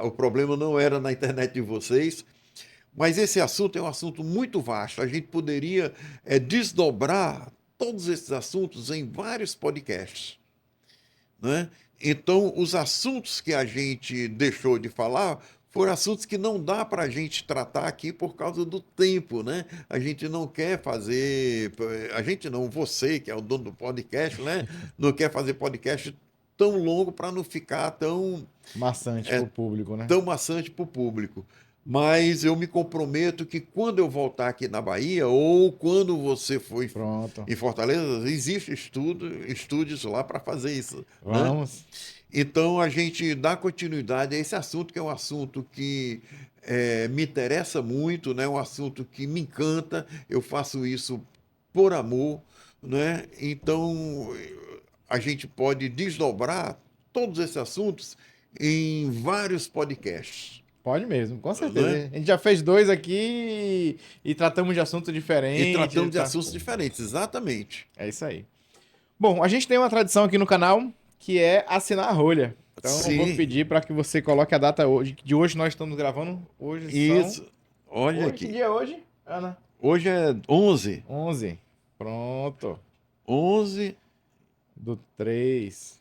o problema não era na internet de vocês, mas esse assunto é um assunto muito vasto, a gente poderia desdobrar todos esses assuntos em vários podcasts, né? Então, os assuntos que a gente deixou de falar foram assuntos que não dá para a gente tratar aqui por causa do tempo, né? A gente não quer fazer, a gente não, você que é o dono do podcast, né? Não quer fazer podcast tão longo para não ficar Maçante pro público, né? tão maçante para o público. Mas eu me comprometo que quando eu voltar aqui na Bahia, ou quando você for Pronto. em Fortaleza, existe estúdios lá para fazer isso, né? Vamos. Então a gente dá continuidade a esse assunto, que é um assunto que me interessa muito, né? Um assunto que me encanta. Eu faço isso por amor, né? Então a gente pode desdobrar todos esses assuntos em vários podcasts, Pode mesmo, com certeza. né? A gente já fez dois aqui e tratamos de assuntos E diferentes, tratando de tá? assuntos diferentes, exatamente. É isso aí. Bom, a gente tem uma tradição aqui no canal que é assinar a rolha. Então eu vou Sim, pedir para que você coloque a data hoje. De hoje nós estamos gravando. Hoje são. isso. Olha Hoje, que aqui. dia é hoje, Ana? Hoje é 11. Pronto. 11 Do 3.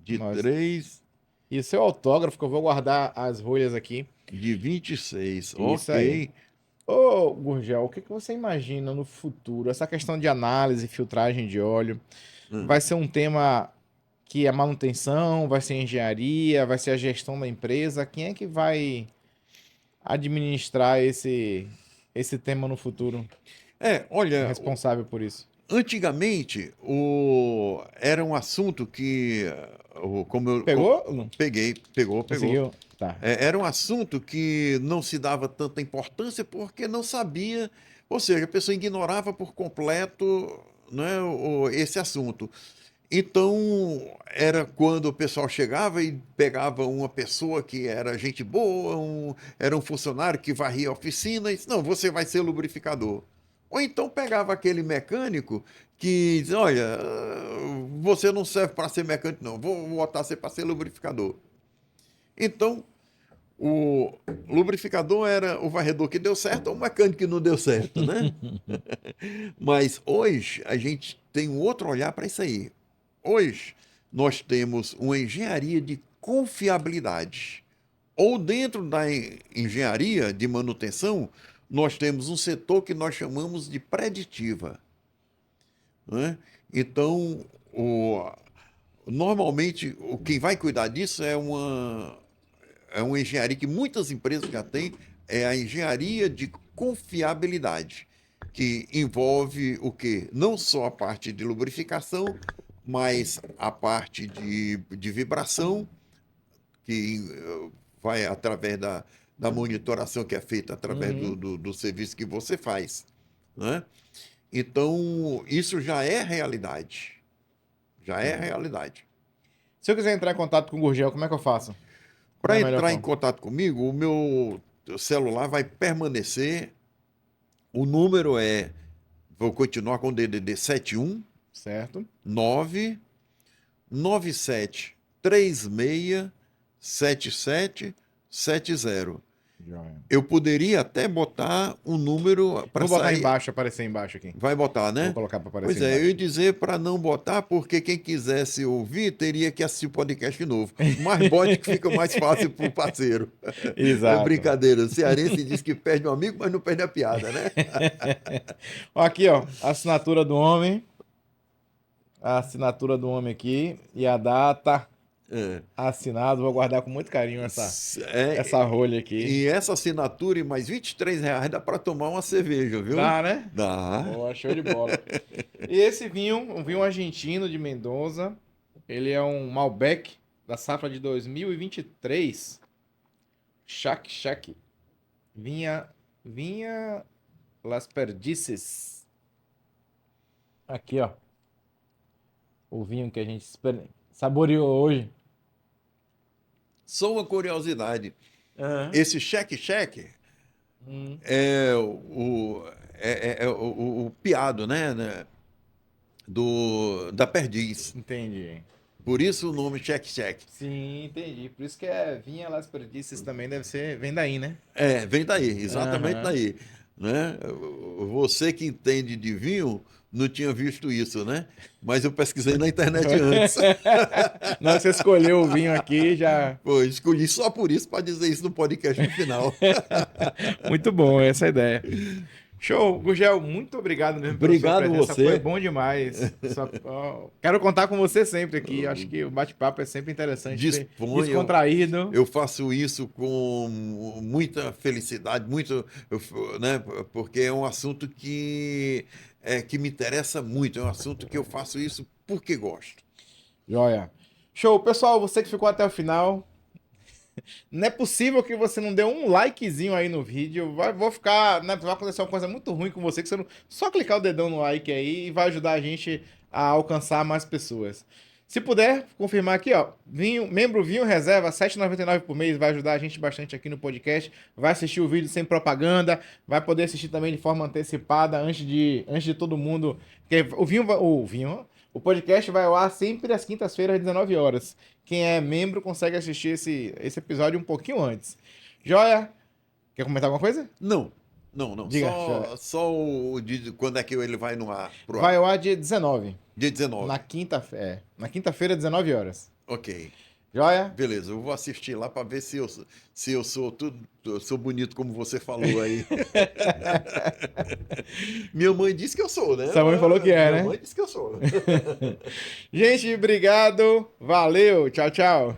de Nós... 3 E o seu autógrafo, que eu vou guardar as rolhas aqui. de 26. Isso aí. Ok. Ô, Gurgel, o que que você imagina no futuro? Essa questão de análise e filtragem de óleo Hum. vai ser um tema que é manutenção, vai ser engenharia, vai ser a gestão da empresa? Quem é que vai administrar esse tema no futuro? Olha, Responsável por isso? antigamente era um assunto que, como eu Pegou? Não. pegou. Conseguiu? Tá. Era um assunto que não se dava tanta importância porque não sabia, ou seja, a pessoa ignorava por completo, né, esse assunto. Então, era quando o pessoal chegava e pegava uma pessoa que era gente boa, era um funcionário que varria a oficina e disse: não, você vai ser lubrificador. Ou então pegava aquele mecânico que diz: olha, você não serve para ser mecânico, não, vou botar você para ser lubrificador. Então, o lubrificador era o varredor que deu certo ou o mecânico que não deu certo, né? Mas hoje a gente tem um outro olhar para isso aí. Hoje nós temos uma engenharia de confiabilidade. Ou dentro da engenharia de manutenção, nós temos um setor que nós chamamos de preditiva. né? Então, normalmente, quem vai cuidar disso é uma engenharia que muitas empresas já têm, é a engenharia de confiabilidade, que envolve o quê? Não só a parte de lubrificação, mas a parte de vibração, que vai através da monitoração que é feita através Uhum. do serviço que você faz, né? Então, isso já é realidade. Já é realidade. Se eu quiser entrar em contato com o Gurgel, como é que eu faço? Qual é Para a melhor entrar em forma? contato comigo, o meu celular vai permanecer. O número vou continuar com o DDD Certo? 71 997 36 7770. Joia. Eu poderia até botar um número Eu para vou botar sair. embaixo, aparecer embaixo aqui. Vai botar, Eu vou né? colocar para aparecer Pois é, eu embaixo. ia dizer para não botar, porque quem quisesse ouvir teria que assistir o podcast de novo. Mas bote que fica mais fácil para o parceiro. É Exato. brincadeira. O cearense diz que perde um amigo, mas não perde a piada, né? Ó, aqui, ó, a assinatura do homem. A assinatura do homem aqui e a data. É. Assinado. Vou guardar com muito carinho É, essa rolha aqui. e essa assinatura e mais R$ 23 dá para tomar uma cerveja, viu? Dá, né? Dá. Boa, show de bola. E esse vinho, um vinho argentino de Mendoza. Ele é um Malbec da safra de 2023. Chac. Vinha Las Perdices. Aqui, ó. O vinho que a gente saboreou hoje. Só uma curiosidade. Aham. Esse cheque-cheque Hum, é o piado, né? Da perdiz. entendi. Por isso o nome cheque-cheque. Sim, entendi. Por isso que Vinha Las Perdices também deve ser. Vem daí, né? Vem daí, exatamente Aham. daí. Né? Você que entende de vinho não tinha visto isso, né? Mas eu pesquisei na internet antes. Não, você escolheu o vinho aqui já. Pô, escolhi só por isso para dizer isso no podcast no final. Muito bom, essa é a ideia. Show, Gugel, muito obrigado mesmo pela sua Obrigado presença, foi você. bom demais. Quero contar com você sempre aqui, acho que o bate-papo é sempre interessante, Disponha. descontraído. Eu faço isso com muita felicidade, né? Porque é um assunto que me interessa muito, é um assunto que eu faço isso porque gosto. Joia. Show, pessoal, você que ficou até o final, não é possível que você não dê um likezinho aí no vídeo. Vou ficar, né, vai acontecer uma coisa muito ruim com você, que você não, só clicar o dedão no like aí e vai ajudar a gente a alcançar mais pessoas. Se puder, confirmar aqui, ó, membro Vinho Reserva, R$ 7,99 por mês, vai ajudar a gente bastante aqui no podcast. Vai assistir o vídeo sem propaganda, vai poder assistir também de forma antecipada antes de todo mundo. Porque o podcast vai ao ar sempre às quintas-feiras às 19 horas. Quem é membro consegue assistir esse episódio um pouquinho antes. Joia? Quer comentar alguma coisa? Não, não, não. Diga, Só quando é que ele vai pro vai ar? ao ar dia 19. Dia 19. Na quinta-feira. Na quinta-feira, 19 horas. Ok. Joia? Beleza, eu vou assistir lá para ver se eu sou bonito como você falou aí. Minha mãe disse que eu sou, né? Sua mãe falou que é, Minha né? mãe disse que eu sou. Gente, obrigado. Valeu. Tchau, tchau.